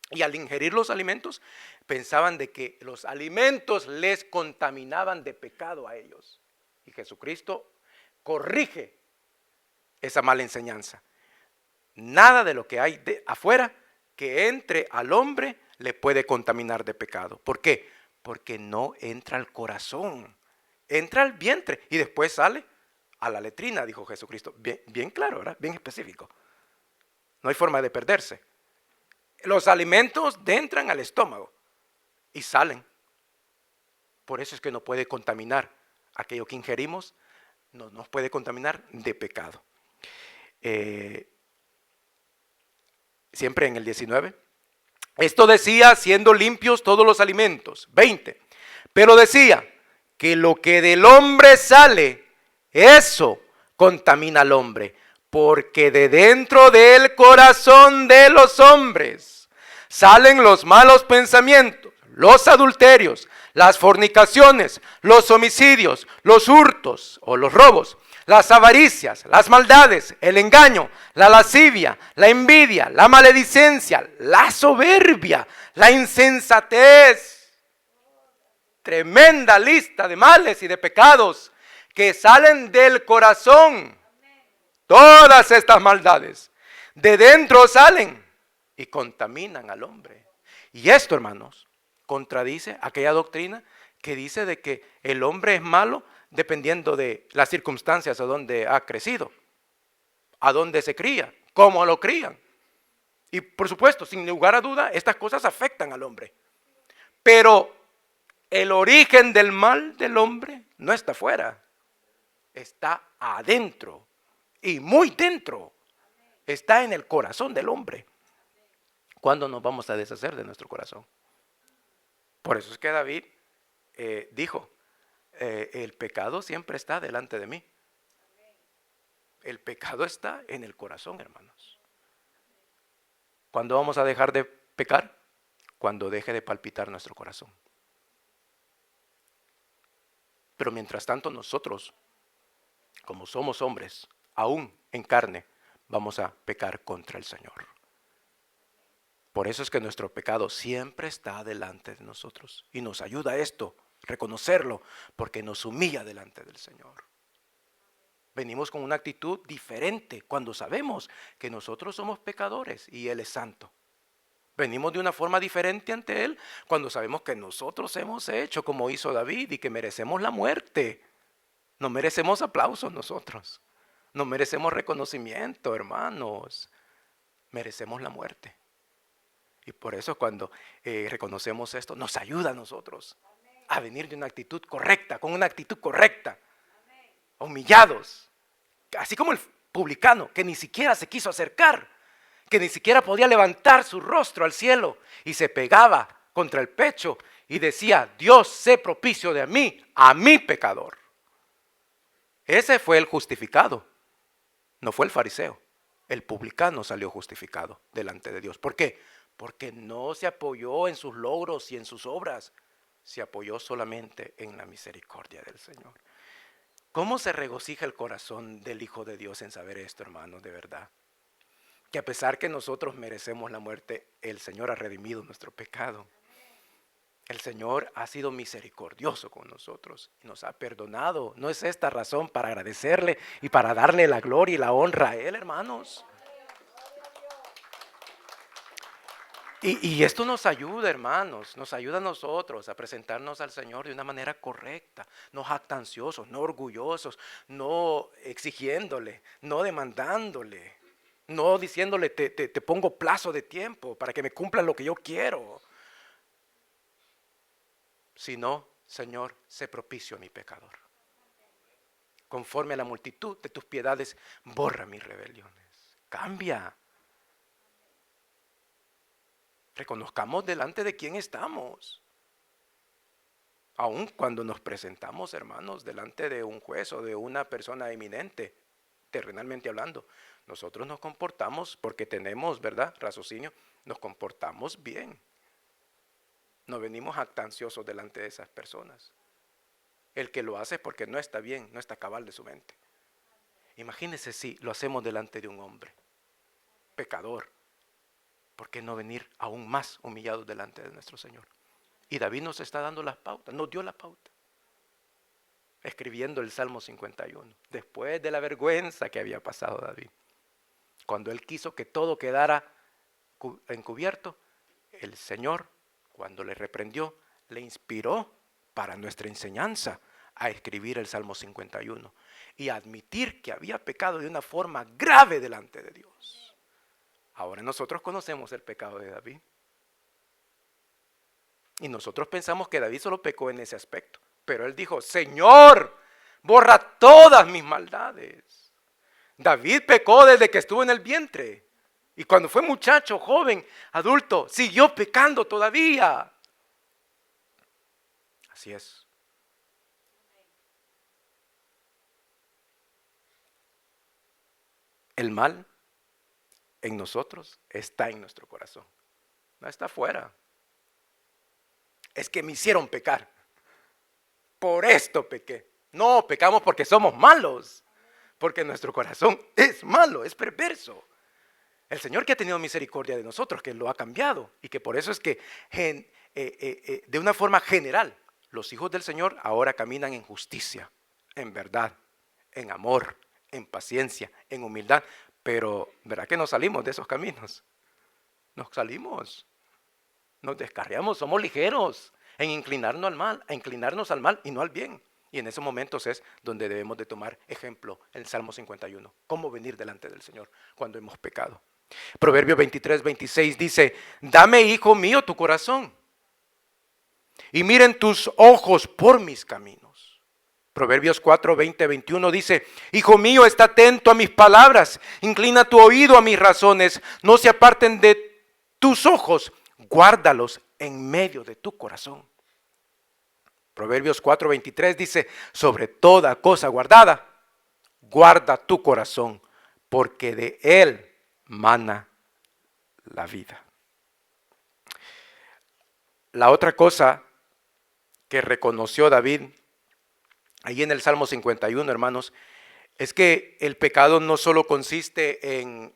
Y al ingerir los alimentos, pensaban de que los alimentos les contaminaban de pecado a ellos. Y Jesucristo corrige esa mala enseñanza. Nada de lo que hay de afuera que entre al hombre le puede contaminar de pecado. ¿Por qué? Porque no entra al corazón, entra al vientre y después sale a la letrina, dijo Jesucristo. Bien claro, ¿verdad? Bien específico. No hay forma de perderse. Los alimentos entran al estómago y salen. Por eso es que no puede contaminar. Aquello que ingerimos no nos puede contaminar de pecado. Siempre en el 19. Esto decía, siendo limpios todos los alimentos. 20. Pero decía que lo que del hombre sale, eso contamina al hombre. Porque de dentro del corazón de los hombres salen los malos pensamientos, los adulterios, las fornicaciones, los homicidios, los hurtos o los robos, las avaricias, las maldades, el engaño, la lascivia, la envidia, la maledicencia, la soberbia, la insensatez. Tremenda lista de males y de pecados que salen del corazón. Todas estas maldades de dentro salen y contaminan al hombre. Y esto, hermanos, contradice aquella doctrina que dice de que el hombre es malo dependiendo de las circunstancias a donde ha crecido, a donde se cría, cómo lo crían. Y por supuesto, sin lugar a duda, estas cosas afectan al hombre. Pero el origen del mal del hombre no está afuera, está adentro. Y muy dentro, está en el corazón del hombre. ¿Cuándo nos vamos a deshacer de nuestro corazón? Por eso es que David dijo, el pecado siempre está delante de mí. El pecado está en el corazón, hermanos. ¿Cuándo vamos a dejar de pecar? Cuando deje de palpitar nuestro corazón. Pero mientras tanto nosotros, como somos hombres, aún en carne, vamos a pecar contra el Señor. Por eso es que nuestro pecado siempre está delante de nosotros. Y nos ayuda a esto, reconocerlo, porque nos humilla delante del Señor. Venimos con una actitud diferente cuando sabemos que nosotros somos pecadores y Él es santo. Venimos de una forma diferente ante Él cuando sabemos que nosotros hemos hecho como hizo David y que merecemos la muerte. No merecemos aplausos nosotros. No merecemos reconocimiento, hermanos. Merecemos la muerte. Y por eso cuando reconocemos esto, nos ayuda a nosotros a venir de una actitud correcta, con una actitud correcta. Humillados. Así como el publicano, que ni siquiera se quiso acercar, que ni siquiera podía levantar su rostro al cielo y se pegaba contra el pecho y decía: Dios, sé propicio de mí, a mí pecador. Ese fue el justificado, no fue el fariseo. El publicano salió justificado delante de Dios. ¿Por qué? Porque no se apoyó en sus logros y en sus obras, se apoyó solamente en la misericordia del Señor. ¿Cómo se regocija el corazón del Hijo de Dios en saber esto, hermanos, de verdad? Que a pesar que nosotros merecemos la muerte, el Señor ha redimido nuestro pecado. El Señor ha sido misericordioso con nosotros y nos ha perdonado. ¿No es esta razón para agradecerle y para darle la gloria y la honra a Él, hermanos? Y esto nos ayuda, hermanos, nos ayuda a nosotros a presentarnos al Señor de una manera correcta, no jactanciosos, no orgullosos, no exigiéndole, no demandándole, no diciéndole te pongo plazo de tiempo para que me cumpla lo que yo quiero. Sino, Señor, sé propicio a mi pecador. Conforme a la multitud de tus piedades, borra mis rebeliones. Cambia. Reconozcamos delante de quién estamos. Aun cuando nos presentamos, hermanos, delante de un juez o de una persona eminente, terrenalmente hablando, nosotros nos comportamos porque tenemos, ¿verdad?, raciocinio, nos comportamos bien. No venimos jactanciosos delante de esas personas. El que lo hace es porque no está bien, no está cabal de su mente. Imagínense si lo hacemos delante de un hombre pecador. ¿Por qué no venir aún más humillados delante de nuestro Señor? Y David nos está dando las pautas, nos dio la pauta. Escribiendo el Salmo 51, después de la vergüenza que había pasado David. Cuando él quiso que todo quedara encubierto, el Señor, cuando le reprendió, le inspiró para nuestra enseñanza a escribir el Salmo 51 y a admitir que había pecado de una forma grave delante de Dios. Ahora nosotros conocemos el pecado de David. Y nosotros pensamos que David solo pecó en ese aspecto. Pero él dijo: Señor, borra todas mis maldades. David pecó desde que estuvo en el vientre. Y cuando fue muchacho, joven, adulto, siguió pecando todavía. Así es. El mal en nosotros está en nuestro corazón, no está afuera. Es que me hicieron pecar, por esto pequé. No, pecamos porque somos malos, porque nuestro corazón es malo, es perverso. El Señor, que ha tenido misericordia de nosotros, que lo ha cambiado, y que por eso es que de una forma general los hijos del Señor ahora caminan en justicia, en verdad, en amor, en paciencia, en humildad. Pero, ¿verdad que nos salimos de esos caminos? Nos salimos, nos descarriamos, somos ligeros en inclinarnos al mal y no al bien. Y en esos momentos es donde debemos de tomar ejemplo el Salmo 51. Cómo venir delante del Señor cuando hemos pecado. Proverbio 23:26 dice: dame, hijo mío, tu corazón, y miren tus ojos por mis caminos. Proverbios 4:20-21 dice: hijo mío, está atento a mis palabras, inclina tu oído a mis razones, no se aparten de tus ojos, guárdalos en medio de tu corazón. Proverbios 4:23 dice: sobre toda cosa guardada, guarda tu corazón, porque de él mana la vida. La otra cosa que reconoció David ahí en el Salmo 51, hermanos, es que el pecado no solo consiste en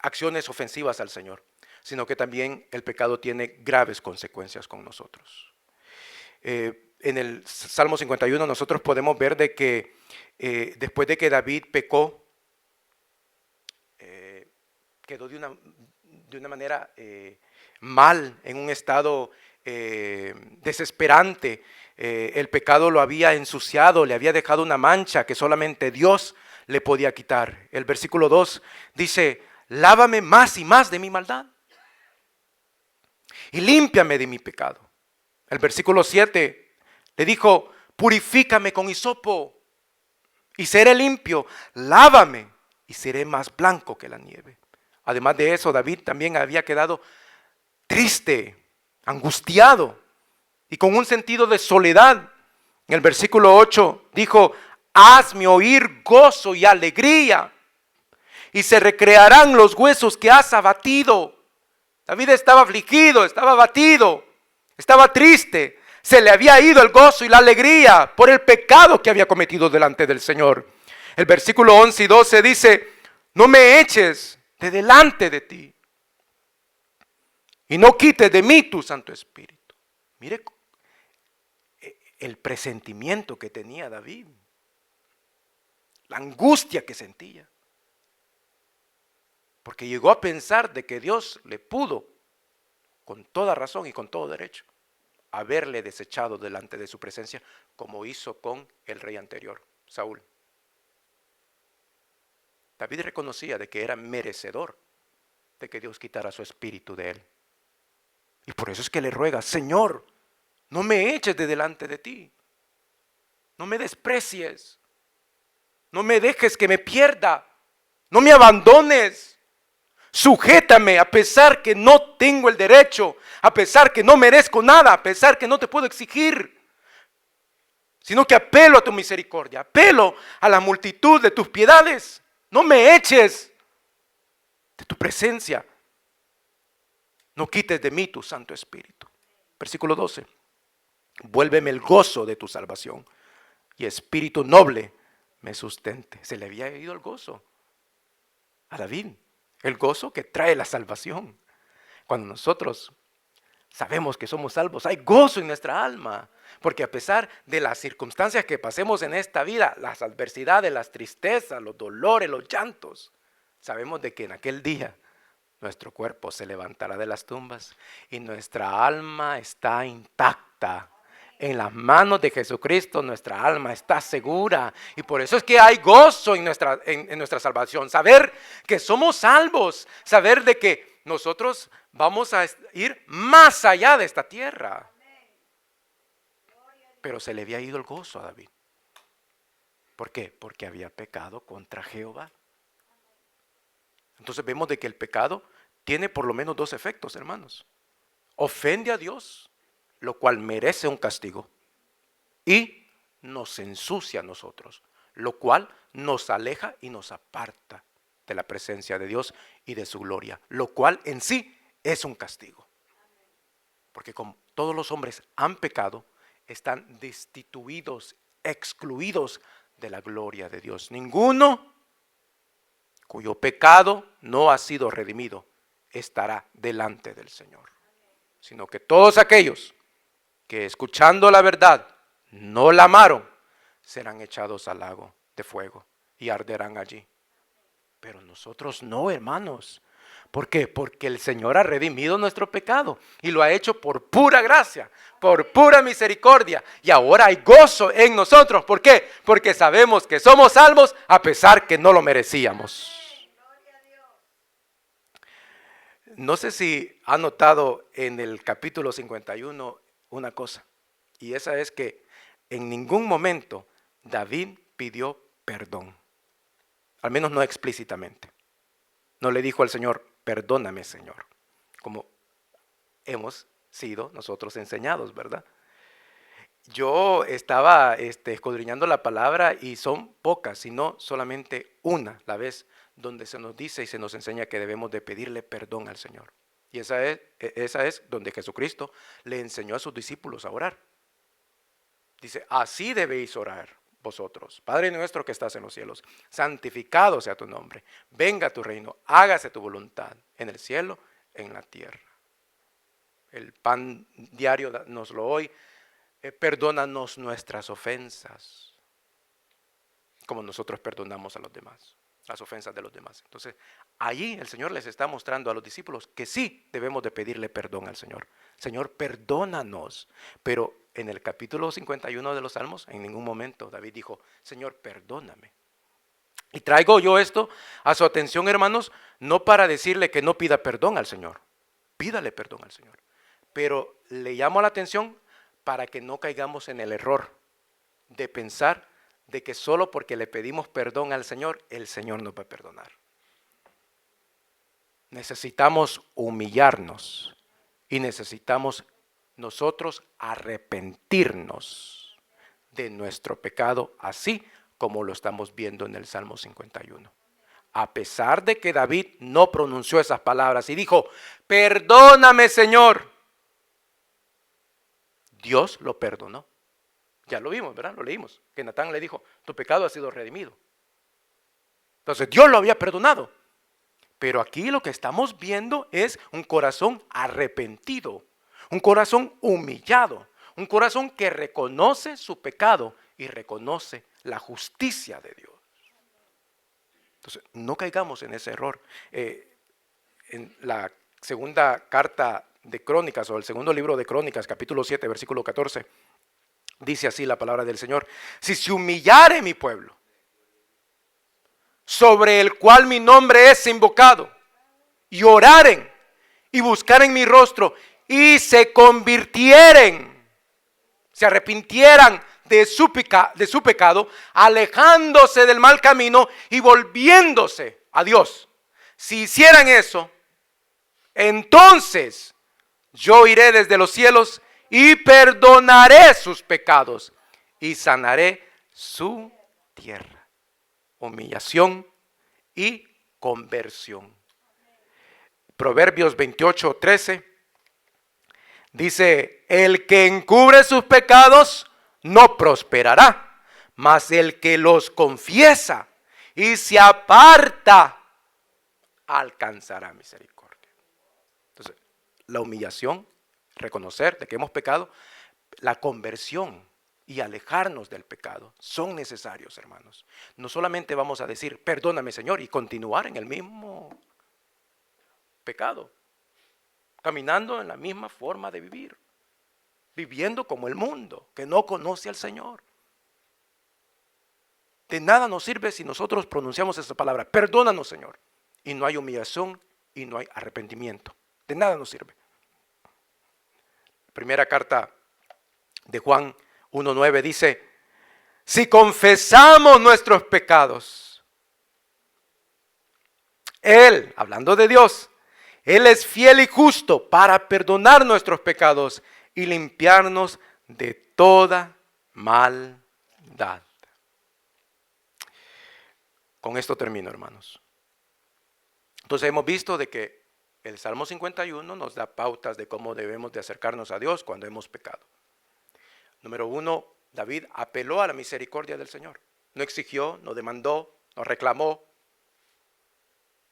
acciones ofensivas al Señor, sino que también el pecado tiene graves consecuencias con nosotros. En el Salmo 51 nosotros podemos ver de que después de que David pecó, quedó de una manera mal, en un estado desesperante. El pecado lo había ensuciado, le había dejado una mancha que solamente Dios le podía quitar. El versículo 2 dice: lávame más y más de mi maldad y límpiame de mi pecado. El versículo 7 le dijo: purifícame con hisopo y seré limpio. Lávame y seré más blanco que la nieve. Además de eso, David también había quedado triste, angustiado y con un sentido de soledad. En el versículo 8 dijo: hazme oír gozo y alegría, y se recrearán los huesos que has abatido. David estaba afligido, estaba abatido, estaba triste. Se le había ido el gozo y la alegría por el pecado que había cometido delante del Señor. El versículo 11 y 12 dice: no me eches de delante de ti y no quites de mí tu Santo Espíritu. Mire el presentimiento que tenía David, la angustia que sentía, porque llegó a pensar de que Dios le pudo, con toda razón y con todo derecho, haberle desechado delante de su presencia, como hizo con el rey anterior, Saúl. David reconocía de que era merecedor de que Dios quitara su espíritu de él. Y por eso es que le ruega: Señor, no me eches de delante de ti, no me desprecies, no me dejes que me pierda, no me abandones. Sujétame a pesar que no tengo el derecho, a pesar que no merezco nada, a pesar que no te puedo exigir, sino que apelo a tu misericordia, apelo a la multitud de tus piedades. No me eches de tu presencia, no quites de mí tu Santo Espíritu. Versículo 12: vuélveme el gozo de tu salvación y espíritu noble me sustente. Se le había ido el gozo a David, el gozo que trae la salvación. Cuando nosotros sabemos que somos salvos, hay gozo en nuestra alma, porque a pesar de las circunstancias que pasemos en esta vida, las adversidades, las tristezas, los dolores, los llantos, sabemos de que en aquel día nuestro cuerpo se levantará de las tumbas y nuestra alma está intacta. En las manos de Jesucristo nuestra alma está segura, y por eso es que hay gozo en nuestra salvación. Saber que somos salvos, saber de que nosotros vamos a ir más allá de esta tierra. Pero se le había ido el gozo a David. ¿Por qué? Porque había pecado contra Jehová. Entonces vemos de que el pecado tiene por lo menos dos efectos, hermanos. Ofende a Dios, lo cual merece un castigo, y nos ensucia a nosotros, lo cual nos aleja y nos aparta de la presencia de Dios y de su gloria, lo cual en sí es un castigo. Porque como todos los hombres han pecado, están destituidos, excluidos de la gloria de Dios. Ninguno cuyo pecado no ha sido redimido estará delante del Señor, sino que todos aquellos que escuchando la verdad no la amaron, serán echados al lago de fuego y arderán allí. Pero nosotros no, hermanos. ¿Por qué? Porque el Señor ha redimido nuestro pecado y lo ha hecho por pura gracia, por pura misericordia. Y ahora hay gozo en nosotros. ¿Por qué? Porque sabemos que somos salvos a pesar que no lo merecíamos. No sé si ha notado en el capítulo 51 una cosa, y esa es que en ningún momento David pidió perdón, al menos no explícitamente. No le dijo al Señor: perdóname, Señor, como hemos sido nosotros enseñados, ¿verdad? Yo estaba escudriñando la palabra y son pocas, sino solamente una la vez donde se nos dice y se nos enseña que debemos de pedirle perdón al Señor. Y esa es donde Jesucristo le enseñó a sus discípulos a orar. Dice: así debéis orar vosotros. Padre nuestro que estás en los cielos, santificado sea tu nombre. Venga tu reino, hágase tu voluntad en el cielo, en la tierra. El pan diario danoslo hoy. Perdónanos nuestras ofensas, como nosotros perdonamos a los demás, las ofensas de los demás. Entonces, allí el Señor les está mostrando a los discípulos que sí debemos de pedirle perdón al Señor. Señor, perdónanos. Pero en el capítulo 51 de los Salmos, en ningún momento David dijo: Señor, perdóname. Y traigo yo esto a su atención, hermanos, no para decirle que no pida perdón al Señor. Pídale perdón al Señor. Pero le llamo la atención para que no caigamos en el error de pensar de que solo porque le pedimos perdón al Señor, el Señor nos va a perdonar. Necesitamos humillarnos y necesitamos nosotros arrepentirnos de nuestro pecado, así como lo estamos viendo en el Salmo 51. A pesar de que David no pronunció esas palabras y dijo, perdóname, Señor, Dios lo perdonó. Ya lo vimos, ¿verdad? Lo leímos, que Natán le dijo, tu pecado ha sido redimido. Entonces Dios lo había perdonado. Pero aquí lo que estamos viendo es un corazón arrepentido, un corazón humillado, un corazón que reconoce su pecado y reconoce la justicia de Dios. Entonces, no caigamos en ese error. En la segunda carta de Crónicas, o el segundo libro de Crónicas, capítulo 7, versículo 14, dice así la palabra del Señor: si se humillare mi pueblo, sobre el cual mi nombre es invocado, y oraren y buscaren mi rostro y se convirtieren, se arrepintieran de su pecado, alejándose del mal camino y volviéndose a Dios. Si hicieran eso, entonces yo iré desde los cielos y perdonaré sus pecados y sanaré su tierra. Humillación y conversión. Proverbios 28:13 dice: el que encubre sus pecados no prosperará, mas el que los confiesa y se aparta alcanzará misericordia. Entonces, la humillación, reconocer de que hemos pecado, la conversión y alejarnos del pecado son necesarios, hermanos. No solamente vamos a decir perdóname, Señor, y continuar en el mismo pecado, caminando en la misma forma de vivir, viviendo como el mundo que no conoce al Señor. De nada nos sirve si nosotros pronunciamos esa palabra, perdónanos, Señor, y no hay humillación y no hay arrepentimiento. De nada nos sirve. Primera carta de Juan 1:9 dice: si confesamos nuestros pecados, Él, hablando de Dios, Él es fiel y justo para perdonar nuestros pecados y limpiarnos de toda maldad. Con esto termino, hermanos. Entonces hemos visto de que el Salmo 51 nos da pautas de cómo debemos de acercarnos a Dios cuando hemos pecado. Número 1, David apeló a la misericordia del Señor. No exigió, no demandó, no reclamó.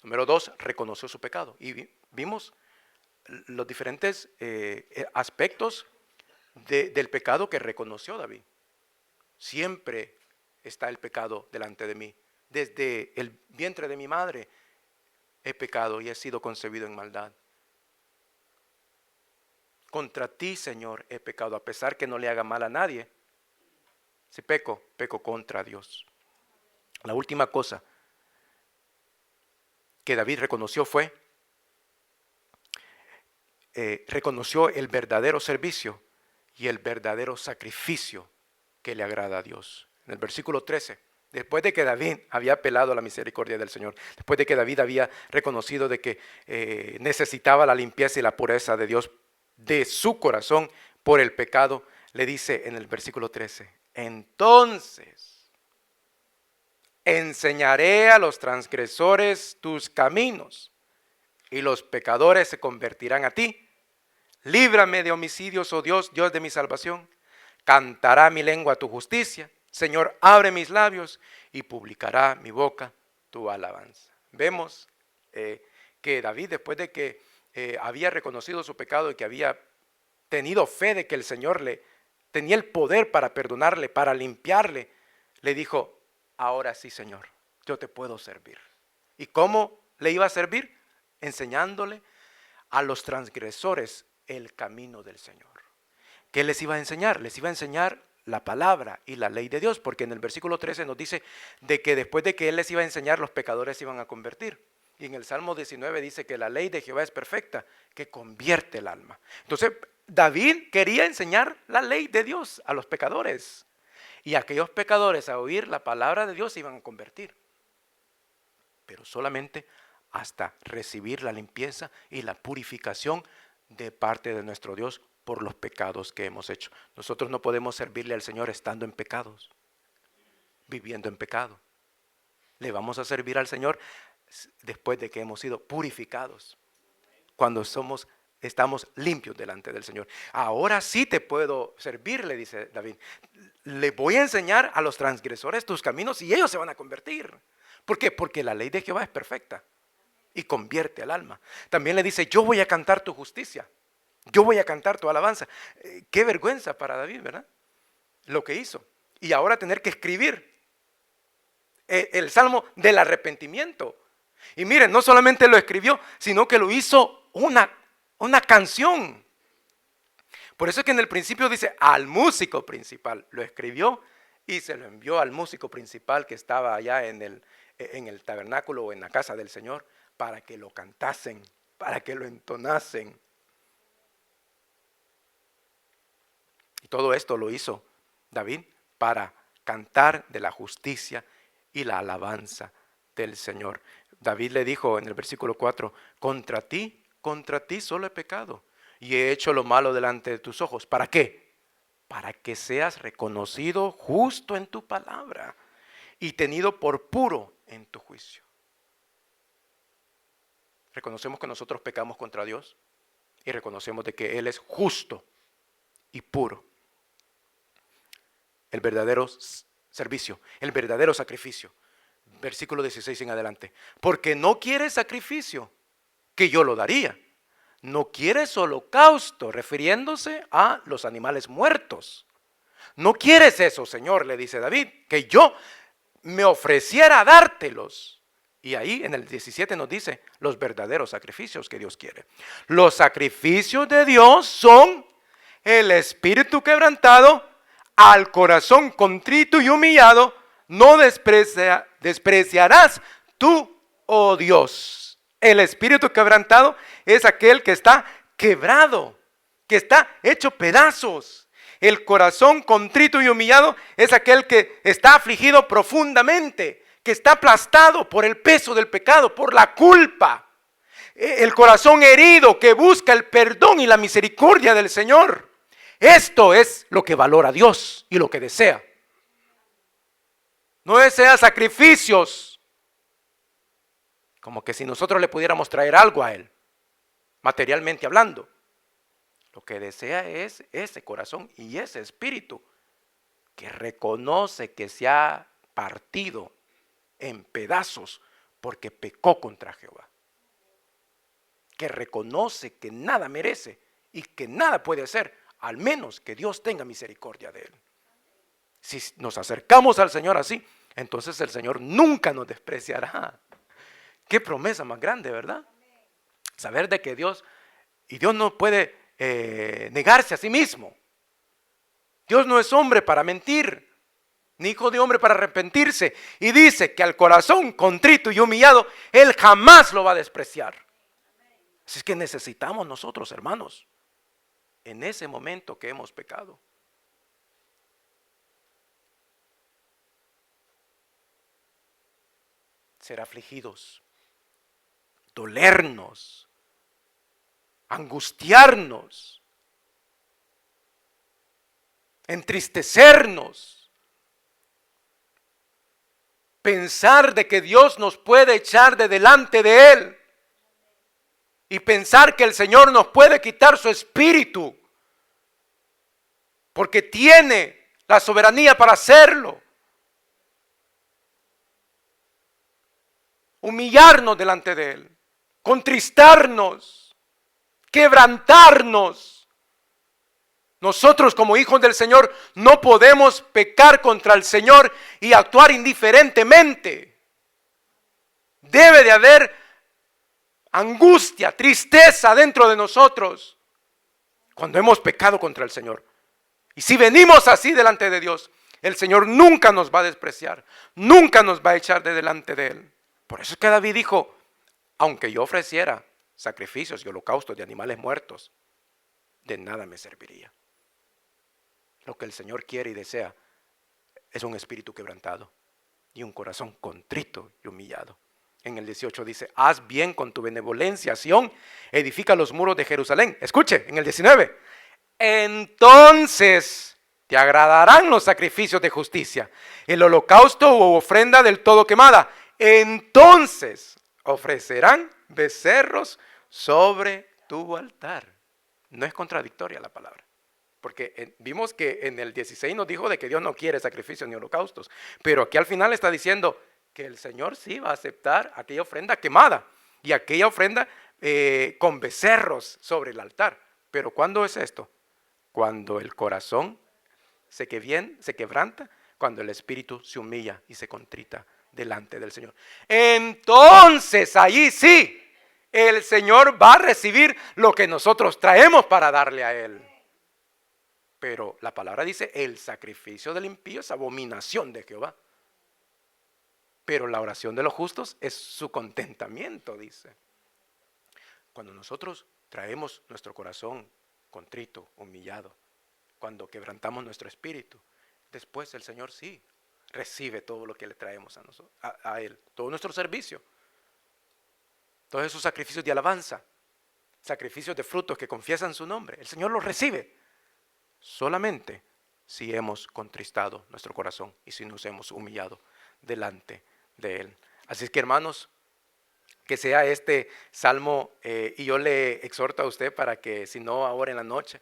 Número 2, reconoció su pecado. Y vimos los diferentes aspectos del pecado que reconoció David. Siempre está el pecado delante de mí. Desde el vientre de mi madre he pecado y he sido concebido en maldad. Contra ti, Señor, he pecado, a pesar que no le haga mal a nadie. Si peco, peco contra Dios. La última cosa que David reconoció fue, reconoció el verdadero servicio y el verdadero sacrificio que le agrada a Dios. En el versículo 13, después de que David había apelado a la misericordia del Señor, después de que David había reconocido de que necesitaba la limpieza y la pureza de Dios de su corazón por el pecado, le dice en el versículo 13, entonces enseñaré a los transgresores tus caminos y los pecadores se convertirán a ti. Líbrame de homicidios, oh Dios, Dios de mi salvación. Cantará mi lengua tu justicia. Señor, abre mis labios y publicará mi boca tu alabanza. Vemos que David, después de que había reconocido su pecado y que había tenido fe de que el Señor le tenía el poder para perdonarle, para limpiarle, le dijo, ahora sí, Señor, yo te puedo servir. ¿Y cómo le iba a servir? Enseñándole a los transgresores el camino del Señor. ¿Qué les iba a enseñar? Les iba a enseñar la palabra y la ley de Dios, porque en el versículo 13 nos dice de que después de que Él les iba a enseñar, los pecadores se iban a convertir. Y en el Salmo 19 dice que la ley de Jehová es perfecta, que convierte el alma. Entonces, David quería enseñar la ley de Dios a los pecadores. Y aquellos pecadores a oír la palabra de Dios se iban a convertir. Pero solamente hasta recibir la limpieza y la purificación de parte de nuestro Dios por los pecados que hemos hecho. Nosotros no podemos servirle al Señor estando en pecados, viviendo en pecado. Le vamos a servir al Señor después de que hemos sido purificados, cuando estamos limpios delante del Señor. Ahora sí te puedo servir, le dice David. Le voy a enseñar a los transgresores tus caminos y ellos se van a convertir. ¿Por qué? Porque la ley de Jehová es perfecta y convierte al alma. También le dice, yo voy a cantar tu justicia, yo voy a cantar tu alabanza. Qué vergüenza para David, ¿verdad? Lo que hizo. Y ahora tener que escribir el salmo del arrepentimiento. Y miren, no solamente lo escribió, sino que lo hizo una canción. Por eso es que en el principio dice al músico principal. Lo escribió y se lo envió al músico principal que estaba allá en el tabernáculo o en la casa del Señor, para que lo cantasen, para que lo entonasen. Y todo esto lo hizo David para cantar de la justicia y la alabanza del Señor. David le dijo en el versículo 4, contra ti solo he pecado y he hecho lo malo delante de tus ojos. ¿Para qué? Para que seas reconocido justo en tu palabra y tenido por puro en tu juicio. Reconocemos que nosotros pecamos contra Dios y reconocemos de que Él es justo y puro. El verdadero servicio, el verdadero sacrificio. Versículo 16 en adelante. Porque no quieres sacrificio, que yo lo daría. No quieres holocausto, refiriéndose a los animales muertos. No quieres eso, Señor, le dice David, que yo me ofreciera a dártelos. Y ahí en el 17 nos dice los verdaderos sacrificios que Dios quiere. Los sacrificios de Dios son el espíritu quebrantado, al corazón contrito y humillado, no despreciarás tú, oh Dios. El espíritu quebrantado es aquel que está quebrado, que está hecho pedazos. El corazón contrito y humillado es aquel que está afligido profundamente, que está aplastado por el peso del pecado, por la culpa. El corazón herido que busca el perdón y la misericordia del Señor. Esto es lo que valora Dios y lo que desea. No desea sacrificios, como que si nosotros le pudiéramos traer algo a Él, materialmente hablando. Lo que desea es ese corazón y ese espíritu que reconoce que se ha partido en pedazos porque pecó contra Jehová. Que reconoce que nada merece y que nada puede hacer, al menos que Dios tenga misericordia de él. Si nos acercamos al Señor así, entonces el Señor nunca nos despreciará. Qué promesa más grande, ¿verdad? Saber de que Dios no puede negarse a sí mismo. Dios no es hombre para mentir, ni hijo de hombre para arrepentirse. Y dice que al corazón contrito y humillado, Él jamás lo va a despreciar. Así es que necesitamos nosotros, hermanos, en ese momento que hemos pecado, ser afligidos, dolernos, angustiarnos, entristecernos, pensar de que Dios nos puede echar de delante de Él y pensar que el Señor nos puede quitar su espíritu, porque tiene la soberanía para hacerlo. Humillarnos delante de Él, contristarnos, quebrantarnos. Nosotros como hijos del Señor no podemos pecar contra el Señor y actuar indiferentemente. Debe de haber angustia, tristeza dentro de nosotros cuando hemos pecado contra el Señor. Y si venimos así delante de Dios, el Señor nunca nos va a despreciar, nunca nos va a echar de delante de Él. Por eso es que David dijo, aunque yo ofreciera sacrificios y holocaustos de animales muertos, de nada me serviría. Lo que el Señor quiere y desea es un espíritu quebrantado y un corazón contrito y humillado. En el 18 dice, haz bien con tu benevolencia, Sión, edifica los muros de Jerusalén. Escuche, en el 19, entonces te agradarán los sacrificios de justicia, el holocausto u ofrenda del todo quemada. Entonces ofrecerán becerros sobre tu altar. No es contradictoria la palabra. Porque vimos que en el 16 nos dijo de que Dios no quiere sacrificios ni holocaustos. Pero aquí al final está diciendo que el Señor sí va a aceptar aquella ofrenda quemada y aquella ofrenda con becerros sobre el altar. Pero ¿cuándo es esto? Cuando el corazón se quebranta, cuando el espíritu se humilla y se contrita delante del Señor. Entonces ahí sí, el Señor va a recibir lo que nosotros traemos para darle a Él. Pero la palabra dice, el sacrificio del impío es abominación de Jehová. Pero la oración de los justos es su contentamiento, dice. Cuando nosotros traemos nuestro corazón contrito, humillado, cuando quebrantamos nuestro espíritu, después el Señor sí recibe todo lo que le traemos a Él, todo nuestro servicio, todos esos sacrificios de alabanza, sacrificios de frutos que confiesan su nombre, el Señor los recibe. Solamente si hemos contristado nuestro corazón y si nos hemos humillado delante de Él. Así es que, hermanos, que sea este salmo, y yo le exhorto a usted para que, si no ahora en la noche,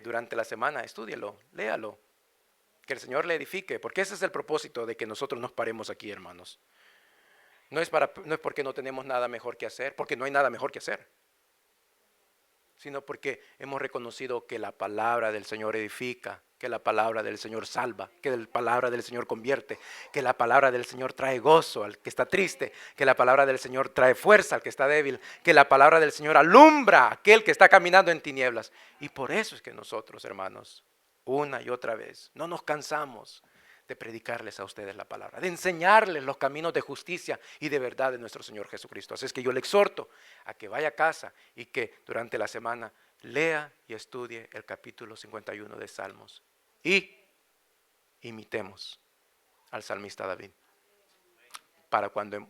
durante la semana, estúdielo, léalo, que el Señor le edifique, porque ese es el propósito de que nosotros nos paremos aquí, hermanos. No es porque no tenemos nada mejor que hacer, porque no hay nada mejor que hacer, sino porque hemos reconocido que la palabra del Señor edifica, que la palabra del Señor salva, que la palabra del Señor convierte, que la palabra del Señor trae gozo al que está triste, que la palabra del Señor trae fuerza al que está débil, que la palabra del Señor alumbra a aquel que está caminando en tinieblas. Y por eso es que nosotros, hermanos, una y otra vez, no nos cansamos de predicarles a ustedes la palabra, de enseñarles los caminos de justicia y de verdad de nuestro Señor Jesucristo. Así es que yo le exhorto a que vaya a casa y que durante la semana lea y estudie el capítulo 51 de Salmos y imitemos al salmista David para cuando